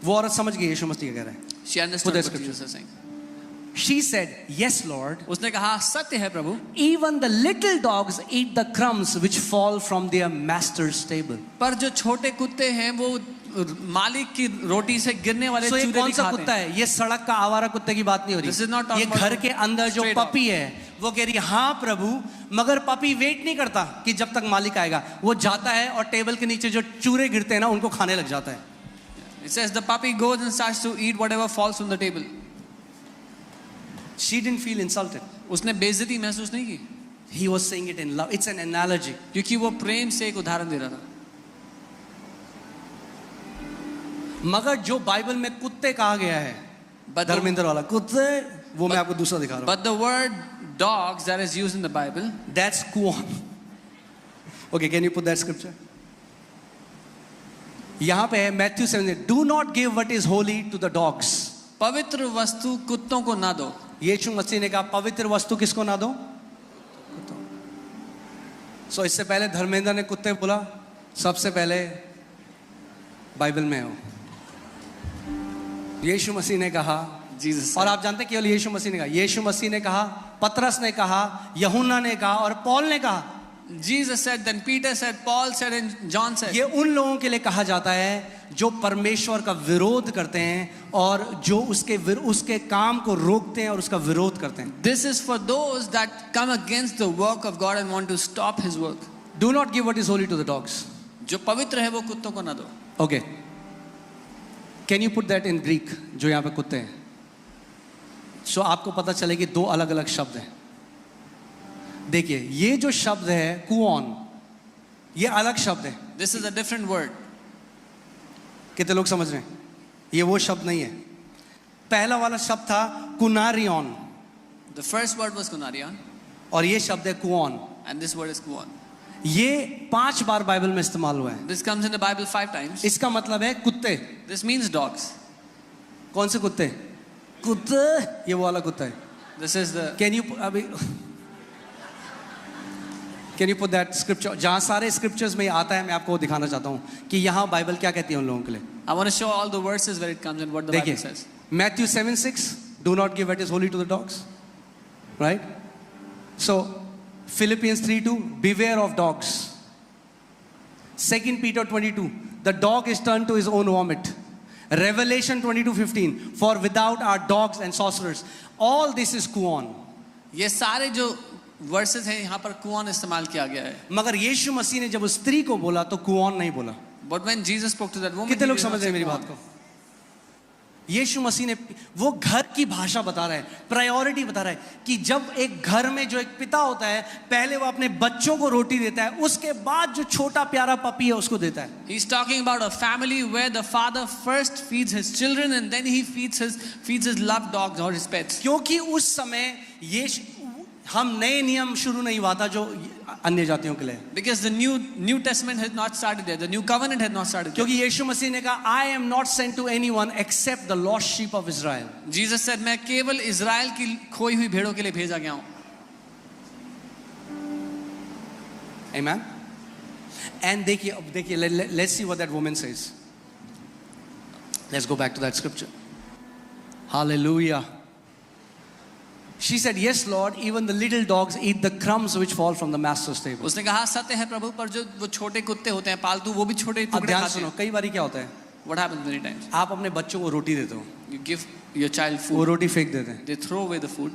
वो औरत समझ गई यीशु मसीह क्या कह रहा है. She understood Put the what scripture. Jesus is saying. She said, "Yes, Lord. उसने कहा सत्य है प्रभु. Even the little dogs eat the crumbs which fall from their master's table." पर जो छोटे कुत्ते हैं वो मालिक की रोटी से गिरने वाले So ये चूरे कौन भी सा खाते कुत्ता हैं. है? ये सड़क का आवारा कुत्ते की बात नहीं हो This is not रही. talking ये about घर के अंदर जो stray dog. पपी है वो कह रही है हाँ प्रभु, मगर पपी वेट नहीं करता कि जब तक मालिक आएगा. वो जाता है और टेबल के नीचे जो चूरे गिरते हैं ना उनको खाने लग जाता है. It says the puppy goes and starts to eat whatever falls from the table. She didn't feel insulted. उसने बेइज्जती महसूस नहीं की He was saying it in love. It's an analogy. क्योंकि वो प्रेम से एक उदाहरण दे रहा था. मगर जो बाइबल में कुत्ते कहा गया है, But the, धर्मेंद्र वाला कुत्ते, वो मैं आपको दूसरा दिखा रहा हूँ. but the word dogs that is used in the Bible, That's kuon. Okay, can you put that scripture? यहाँ पे है Matthew 7, do not give what is holy to the dogs. पवित्र वस्तु कुत्तों को ना दो। यीशु मसीह ने कहा पवित्र वस्तु किसको ना दो? सो इससे पहले धर्मेंद्र ने कुत्ते बोला, सबसे पहले बाइबल में हो। यीशु मसीह ने कहा, जीसस और आप जानते हैं केवल यीशु मसीह ने कहा, यीशु मसीह ने कहा, पतरस ने कहा, यूहन्ना ने कहा और पौल ने कहा। Jesus said, then Peter said, Paul said, and John said. ये उन लोगों के लिए कहा जाता है जो परमेश्वर का विरोध करते हैं और जो उसके काम को रोकते हैं और उसका विरोध करते हैं। This is for those that come against the work of God and want to stop His work. Do not give what is holy to the dogs. जो पवित्र है वो कुत्तों को ना दो। Okay. Can you put that in Greek? जो यहाँ पे कुत्ते हैं। So आपको पता चले कि दो अलग अलग शब्द हैं। देखिए ये जो शब्द है कुओन, ये अलग शब्द है। This is a different word. कितने लोग समझ रहे हैं? ये वो शब्द नहीं है। पहला वाला शब्द था कुनारियन, The first word was kunarion, और ये शब्द है कुओन। and this word is kuon. ये 5 बार बाइबल में इस्तेमाल हुआ है। This comes in the Bible 5 times. इसका मतलब है कुत्ते। This means dogs. कौन से कुत्ते? कुत्ते, ये वो वाला कुत्ता है। This is the. Can you put that scripture? जहाँ सारे scriptures में आता है, मैं आपको दिखाना चाहता हूँ कि यहाँ बाइबल क्या कहती है उन लोगों के लिए। I want to show all the verses where it comes and what the Bible says. Matthew 7:6, do not give what is holy to the dogs, right? So Philippians 3:2, beware of dogs. 2 Peter 22, the dog is turned to his own vomit. Revelation 22:15, for without are dogs and sorcerers. All this is kuon. ये सारे जो versus हैं यहाँ पर Kuan इस्तेमाल किया गया है। मगर यीशु मसीह ने जब उस स्त्री को बोला तो कुआन नहीं बोला। But when Jesus spoke to that woman, कितने लोग समझ रहे हैं मेरी बात को? यीशु मसीह ने वो घर की भाषा बता रहा है, प्रायोरिटी बता रहा है कि जब एक घर में जो एक पिता होता है, पहले वो अपने बच्चों को रोटी देता है, उसके बाद जो छोटा प्यारा पपी है उसको देता है। He's talking about a family where the father first feeds his children and then he feeds his loved dogs or his pets. क्योंकि उस समय हम नए नियम शुरू नहीं हुआ था जो अन्य जातियों के लिए। Because the New Testament had not started there. The New Covenant had not started there. क्योंकि यीशु मसीह ने कहा, I am not sent to anyone except the lost sheep of Israel. Jesus said, मैं केवल इज़राइल की खोई हुई भेड़ों के लिए भेजा गया हूँ। Amen. And देखिए, let's see what that woman says. Let's go back to that scripture. Hallelujah. She said, yes Lord, even the little dogs eat the crumbs which fall from the master's table. उसने कहा सत्य है प्रभु, पर जो वो छोटे कुत्ते होते हैं पालतू, वो भी छोटे अब टुकड़े ध्यान खाते सुनो, हैं। कई बारी क्या होता है, What happens many times? आप अपने बच्चों को रोटी देते हो, You give your child वो food, रोटी फेंक देते हैं। they throw away the food.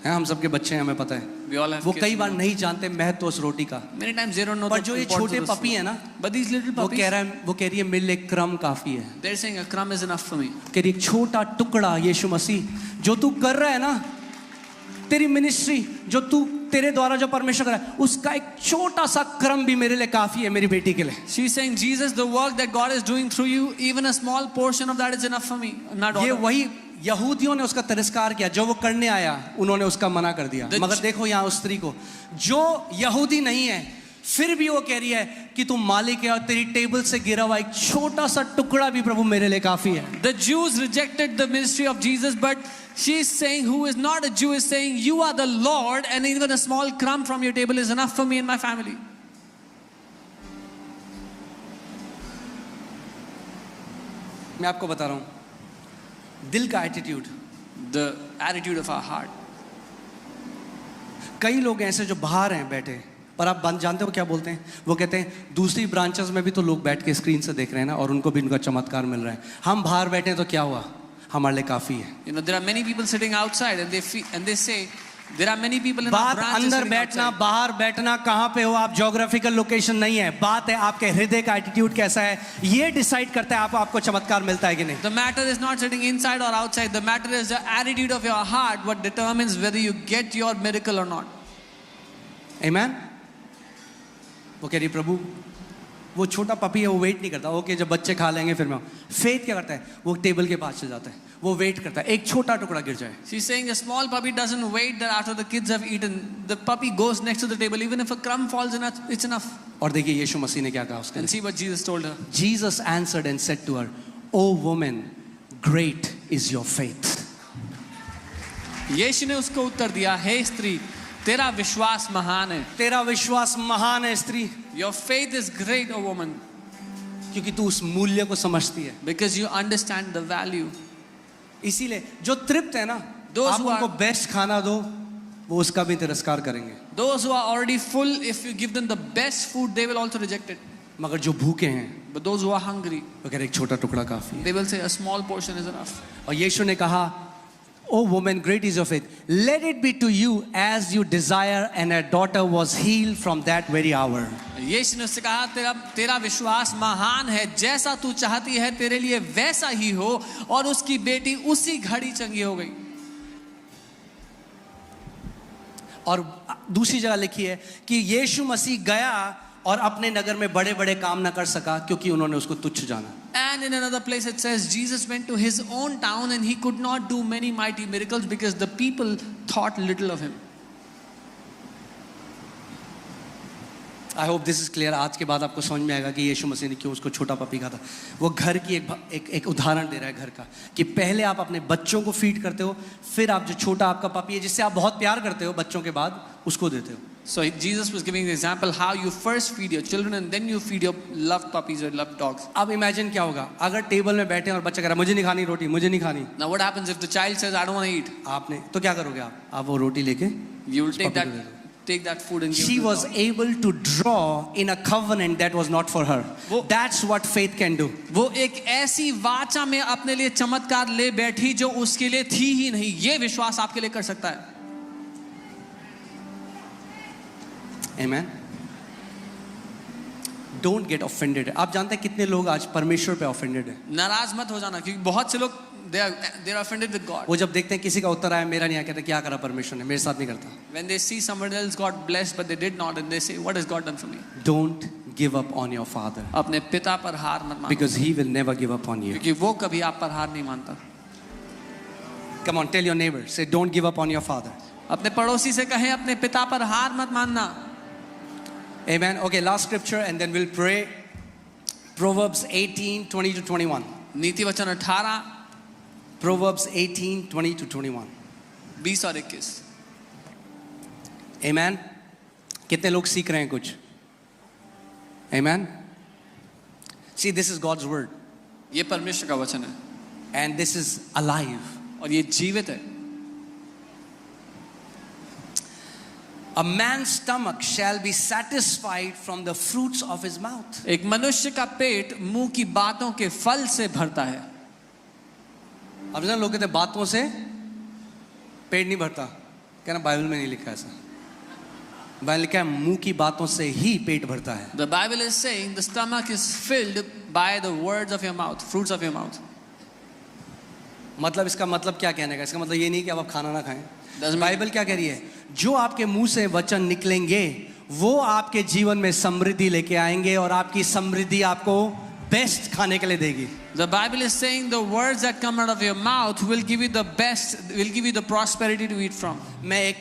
हैं, हम सबके बच्चे हैं, हमें पता है। We all have वो kids. कई बार नहीं जानते महत्व उस रोटी का। Many times they don't know पर the जो ये importance छोटे of the पपी food. है ना, But these little वो puppies, कह रही है मेरे लिए क्रम काफी है। they're saying a crumb is enough for me. कह रही एक छोटा टुकड़ा यीशु मसीह जो तू कर रहा है ना, तेरी मिनिस्ट्री जो तू तेरे द्वारा जो परमेश्वर कर रहा है, उसका एक छोटा सा क्रम भी मेरे लिए काफी है, मेरी बेटी के लिए। She's saying, Jesus, the work that God is doing through you, even a small portion of that is enough for me. Not ये all. वही यहूदियों ने उसका तिरस्कार किया, जो वो करने आया उन्होंने उसका मना कर दिया। The मगर देखो यहाँ उस स्त्री को जो यहूदी नहीं है, फिर भी वो कह रही है कि तू मालिक है और तेरी टेबल से गिरा हुआ एक छोटा सा टुकड़ा भी प्रभु मेरे लिए काफी है। The Jews rejected the ministry of Jesus, but she's saying, who is not a Jew is saying, you are the Lord, and even a small crumb from your table is enough for me and my family. मैं आपको बता रहा हूं, दिल का attitude, The attitude of our heart. कई लोग ऐसे जो बाहर हैं बैठे, पर आप जानते हो क्या बोलते हैं? वो कहते हैं दूसरी ब्रांचेस में भी तो लोग बैठ के स्क्रीन से देख रहे हैं ना, और उनको भी उनका चमत्कार मिल रहा है, हम बाहर बैठे हैं तो क्या हुआ, हमारे लिए काफी है। You know, there are many people sitting outside, and they say, there are many people in our बात branches अंदर sitting बैठना outside. बाहर बैठना कहाँ पे हो आप, ज्योग्राफिकल लोकेशन नहीं है, बात है आपके हृदय का एटीट्यूड कैसा है, ये डिसाइड करता है आपको चमत्कार मिलता है कि नहीं। The matter is not sitting inside or outside. The matter is the attitude of your heart, what determines whether you get your miracle or not. Amen? वो कह रही प्रभु वो छोटा पपी है, वो वेट नहीं करता, ओके जब बच्चे खा लेंगे फिर मैं। फेथ क्या करता है, वो टेबल के पास चल जाता है, वो वेट करता है एक छोटा टुकड़ा गिर जाए। She's saying a small puppy doesn't wait that after the kids have eaten. The puppy goes next to the table. Even if a crumb falls in, it's enough. और देखिए यीशु मसीह ने क्या कहा उसके And लिए। see what Jesus told her. Jesus answered and said to her, "O woman, great is your faith." यीशु ने उसको उत्तर दिया, हे स्त्री, तेरा विश्वास महान है। तेरा विश्वास महान है स्त्री, Your faith is great, O woman, क्योंकि तू उस मूल्य को समझती है। because you understand the value. इसीलिए जो तृप्त है ना, Those आप who are- उनको बेस्ट खाना दो, वो उसका भी तिरस्कार करेंगे। Those who are already full, if you give them the best food, they will also reject it. मगर जो भूखे हैं, But those who are hungry, वो कह रहे एक छोटा टुकड़ा काफी है। they will say a small portion is enough. और यीशु ने कहा, "O woman, great is your faith. Let it be to you as you desire." And her daughter was healed from that very hour. यीशु ने उससे कहा, तेरा विश्वास महान है, जैसा तू चाहती है तेरे लिए वैसा ही हो, और उसकी बेटी उसी घड़ी चंगी हो गई। और दूसरी जगह लिखी है कि यीशु मसीह गया और अपने नगर में बड़े बड़े काम ना कर सका क्योंकि उन्होंने उसको तुच्छ जाना। And in another place it says Jesus went to his own town and he could not do many mighty miracles because the people thought little of him. I hope this is clear. आज के बाद आपको समझ में आएगा कि यीशु मसीह ने क्यों उसको छोटा पपी कहा था। वो घर की एक उदाहरण दे रहा है घर का, कि पहले आप अपने बच्चों को फीड करते हो, फिर आप जो छोटा आपका पपी है जिससे आप बहुत प्यार करते हो बच्चों के बाद, उसको देते हो। So Jesus was giving the example how you first feed your children and then you feed your loved puppies or loved dogs. अब इमेजिन क्या होगा अगर टेबल में बैठे हैं और बच्चा कह रहा है मुझे नहीं खानी रोटी, मुझे नहीं खानी। Now what happens if the child says I don't want to eat? आपने तो क्या करोगे आप वो रोटी लेके You will उस take puppy that को दे दो। take that food and give She it to the was dog. able to draw in a covenant that was not for her. वो- That's what faith can do. वो एक ऐसी वाचा में अपने लिए चमत्कार ले बैठी जो उसके लिए थी ही नहीं। ये विश्वास आपके लिए कर सकता है। Amen. Don't get offended. आप जानते हैं कितने लोग आज परमेश्वर पे offended है। नाराज मत हो जाना, क्योंकि बहुत से लोग they are offended with God. वो जब देखते हैं किसी का उत्तर आया मेरा नहीं आया, कहते हैं क्या करा परमेश्वर ने, मेरे साथ नहीं करता। When they see someone else got blessed but they did not, and they say what has God done for me? Don't give up on your father अपने पिता पर हार मत मानो, because he will never give up on you. क्योंकि वो कभी आप पर हार नहीं मानता। Come on, tell your neighbor, say don't give up on your father. अपने पड़ोसी से कहें अपने पिता पर हार मत मानना। Amen. Okay, last scripture and then we'll pray. Proverbs 18:20 to 21. नीति वचन 18, Proverbs 18:20 to 21. 20 और 21। Amen. कितने लोग सीख रहे हैं कुछ? Amen. See, this is God's word ये परमेश्वर का वचन है and this is alive. और ये जीवित है। A man's stomach shall be satisfied from the fruits of his mouth. एक मनुष्य का पेट मुंह की बातों के फल से भरता है। अब ना लोग कहते हैं बातों से पेट नहीं भरता, कहना बाइबल में नहीं लिखा ऐसा। बाइबल लिखा है मुंह की बातों से ही पेट भरता है। The Bible is saying the stomach is filled by the words of your mouth, fruits of your mouth. मतलब इसका मतलब क्या कहने का? इसका मतलब ये नहीं कि अब आप खाना ना खाएं। Doesn't mean- बाइबल क्या कह रही है? जो आपके मुंह से वचन निकलेंगे वो आपके जीवन में समृद्धि लेके आएंगे और आपकी समृद्धि आपको बेस्ट खाने के लिए देगी। The Bible is saying the words that come out of your mouth will give you the best, will give you the prosperity to eat from. मैं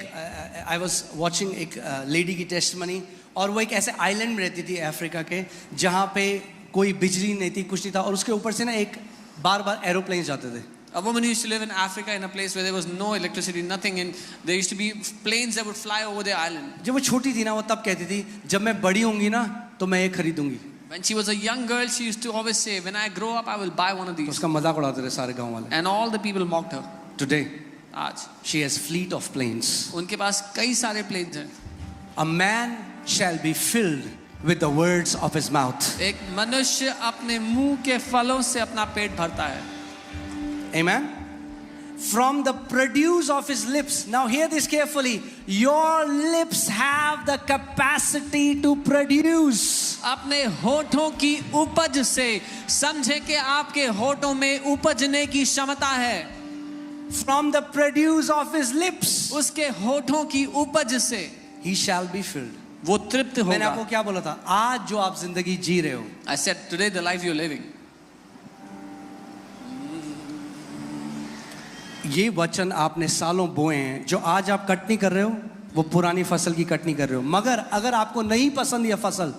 I was watching एक लेडी की टेस्टिमनी, और वो एक ऐसे आइलैंड में रहती थी अफ्रीका के जहाँ पे कोई बिजली नहीं थी, कुछ नहीं था, और उसके ऊपर से ना एक बार एरोप्लेन जाते थे। A woman used to live in Africa in a place where there was no electricity, nothing, and there used to be planes that would fly over the island. जब वो छोटी थी ना वो तब कहती थी जब मैं बड़ी होंगी ना तो मैं ये खरीदूंगी। When she was a young girl, she used to always say, when I grow up, I will buy one of these. उसका मजाक उड़ाते थे सारे गांव वाले। And all the people mocked her. Today आज she has fleet of planes. उनके पास कई सारे planes हैं। A man shall be filled with the words of his mouth. एक मनुष्य अपने मुंह के फलों से अपना पेट भरता है। Amen. From the produce of his lips. Now hear this carefully. Your lips have the capacity to produce. अपने होठों की उपज से समझे कि आपके होठों में उपजने की क्षमता है। From the produce of his lips उसके होठों की उपज से he shall be filled. वो तृप्त मैंने आपको होगा. क्या बोला था, आज जो आप जिंदगी जी रहे हो, I said today the life you're living. ये वचन आपने सालों बोए हैं. जो आज आप कटनी कर रहे हो वो पुरानी फसल की कटनी कर रहे हो. मगर अगर आपको नहीं पसंद यह फसल,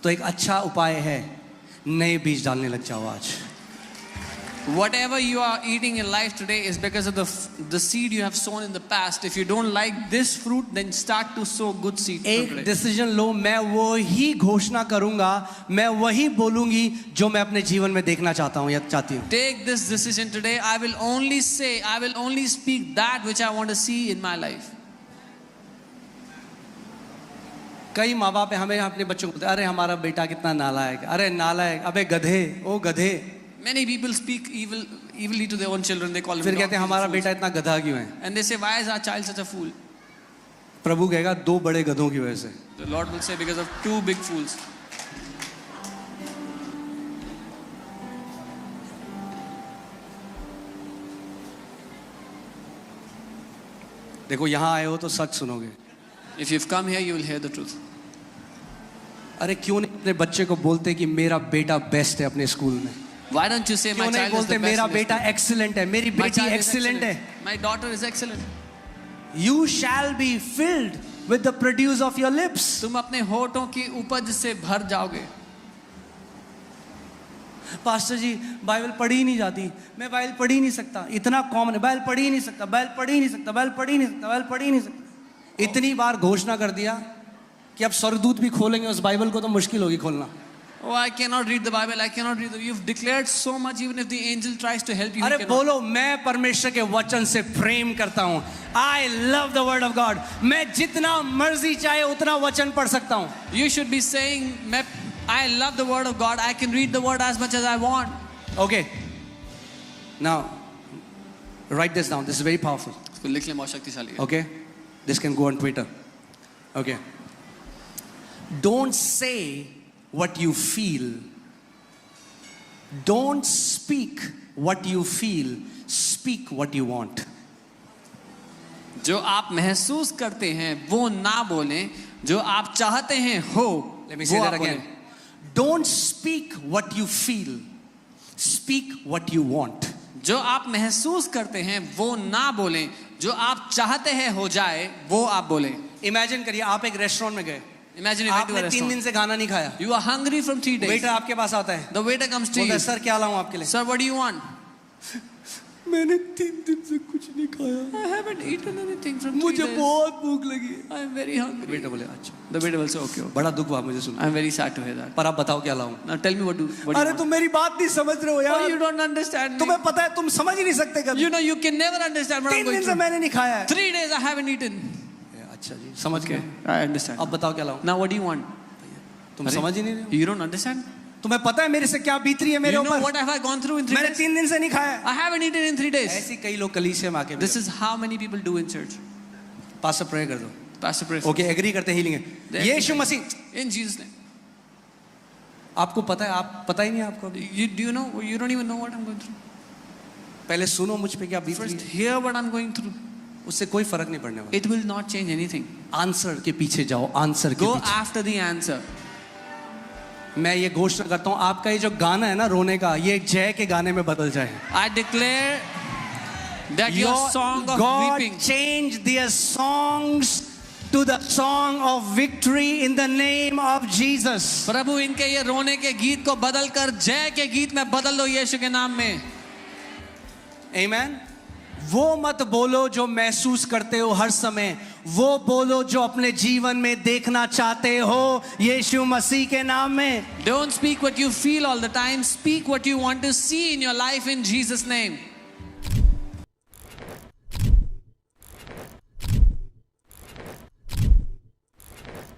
तो एक अच्छा उपाय है, नए बीज डालने लग जाओ आज. Whatever you are eating in life today is because of the seed you have sown in the past. If you don't like this fruit, then start to sow good seed from एक today. Decision लो. मैं वो ही घोषणा करूंगा, मैं वही बोलूंगी जो मैं अपने जीवन में देखना चाहता हूं या चाहती हूं. Take this decision today. I will only speak that which I want to see in my life. कई माँ बाप हमें अपने बच्चों को बोलते, अरे हमारा बेटा कितना नालायक, अरे नालायक, अबे गधे, ओ गधे. Many people speak evilly to their own children. They call them फिर कहते हैं donkeys हमारा and बेटा fools. इतना गधा क्यों है. And they say, why is our child such a fool? प्रभु कहेगा 2 बड़े गधों की वजह से. The Lord will say, because of 2 big fools. देखो यहाँ आए हो तो सच सुनोगे. If you've come here, you will hear the truth. अरे क्यों नहीं अपने बच्चे को बोलते कि मेरा बेटा बेस्ट है अपने स्कूल में. Why don't you say my क्यों नहीं child is बोलते the best? मेरा in this बेटा school? एक्सीलेंट है, मेरी My बेटी child is एक्सीलेंट है. My daughter is excellent. You shall be filled with the produce of your lips. तुम अपने होठों की उपज से भर जाओगे. पास्टर जी बाइबल पढ़ी ही नहीं जाती, मैं बाइबल पढ़ ही नहीं सकता, इतना कॉमन है, बाइबल पढ़ ही नहीं सकता, बाइबल पढ़ ही नहीं सकता, बाइबल पढ़ ही नहीं सकता, बाइबल पढ़ ही नहीं सकता. इतनी बार घोषणा कर दिया कि अब स्वर्गदूत भी खोलेंगे उस बाइबल को तो मुश्किल होगी खोलना. Oh, I cannot read the Bible. I cannot read. You've declared so much. Even if the angel tries to help you, he अरे cannot. बोलो, मैं परमेश्वर के वचन से प्रेम करता हूँ. I love the word of God. मैं जितना मर्जी चाहे उतना वचन पढ़ सकता हूँ. You should be saying, I love the word of God. I can read the word as much as I want. Okay. Now, write this down. This is very powerful. इसको लिख ले, बहुत शक्तिशाली है. Okay. This can go on Twitter. Okay. Don't say what you feel. Don't speak what you feel. Speak what you want. जो आप महसूस करते हैं वो ना बोलें, जो आप चाहते हैं हो Let me say वो that आप again. बोलें. Don't speak what you feel. Speak what you want. जो आप महसूस करते हैं वो ना बोलें, जो आप चाहते हैं हो जाए वो आप बोलें. इमेजिन करिए आप एक रेस्टोरेंट में गए. Imagine you went to a आपने 3 दिन restaurant. से खाना नहीं खाया. You are hungry from 3 days. Waiter आपके पास आता है, The waiter comes to बोलता you. है सर क्या लाऊं आपके लिए. Sir, what do you want? मैंने 3 दिन से कुछ नहीं खाया, I haven't eaten anything from 3 मुझे days. बहुत भूख लगी है. I am very hungry. Waiter बोले अच्छा. The waiter will say, okay, okay. बड़ा दुख हुआ मुझे सुन. I am very sad to hear that. पर आप बताओ क्या लाऊं. Now tell me what do you अरे want? तुम मेरी बात नहीं समझ रहे हो Oh, you यार. don't understand me. तुम्हें पता है तुम समझ ही नहीं सकते कभी. You know you can never understand what I'm 3 going दिन से through. मैंने नहीं खाया है. 3 days I haven't eaten. अच्छा जी समझ गए. I understand. अब बताओ क्या लाऊं. Now what do you want? तुम समझ ही नहीं रहे हो. You don't understand? तुम्हें पता है मेरे से क्या बीत रही है मेरे You know ऊपर. what have I gone through in 3 मैंने days? 3 दिन से नहीं खाया. I haven't eaten in 3 days. ऐसी कई लोग कलीसिया में आके This is how many people do in church. Pastor pray कर दो. Pastor pray for okay agree करते हीलिंग है. Then- यीशु मसीह. in Jesus' name. आपको पता है, आप पता ही नहीं है आपको अभी. Do you know? You don't even know what I'm going through. पहले सुनो मुझ पे क्या बीत रही First, है. hear what I'm going through. उससे कोई फर्क नहीं पड़ने वाला. It will not change anything. Answer के पीछे जाओ. आंसर के Go पीछे. after the answer. मैं ये घोषणा करता हूँ आपका ये जो गाना है ना रोने का, ये जय के गाने में बदल जाए. I declare that your song of God weeping, change their songs to the song of victory in the name of Jesus. प्रभु इनके ये रोने के गीत को बदल कर जय के गीत में बदल दो यीशु के नाम में. Amen. वो मत बोलो जो महसूस करते हो हर समय, वो बोलो जो अपने जीवन में देखना चाहते हो यीशु मसीह के नाम में. Don't speak what you feel all the time. Speak what you want to see in your life in Jesus' name.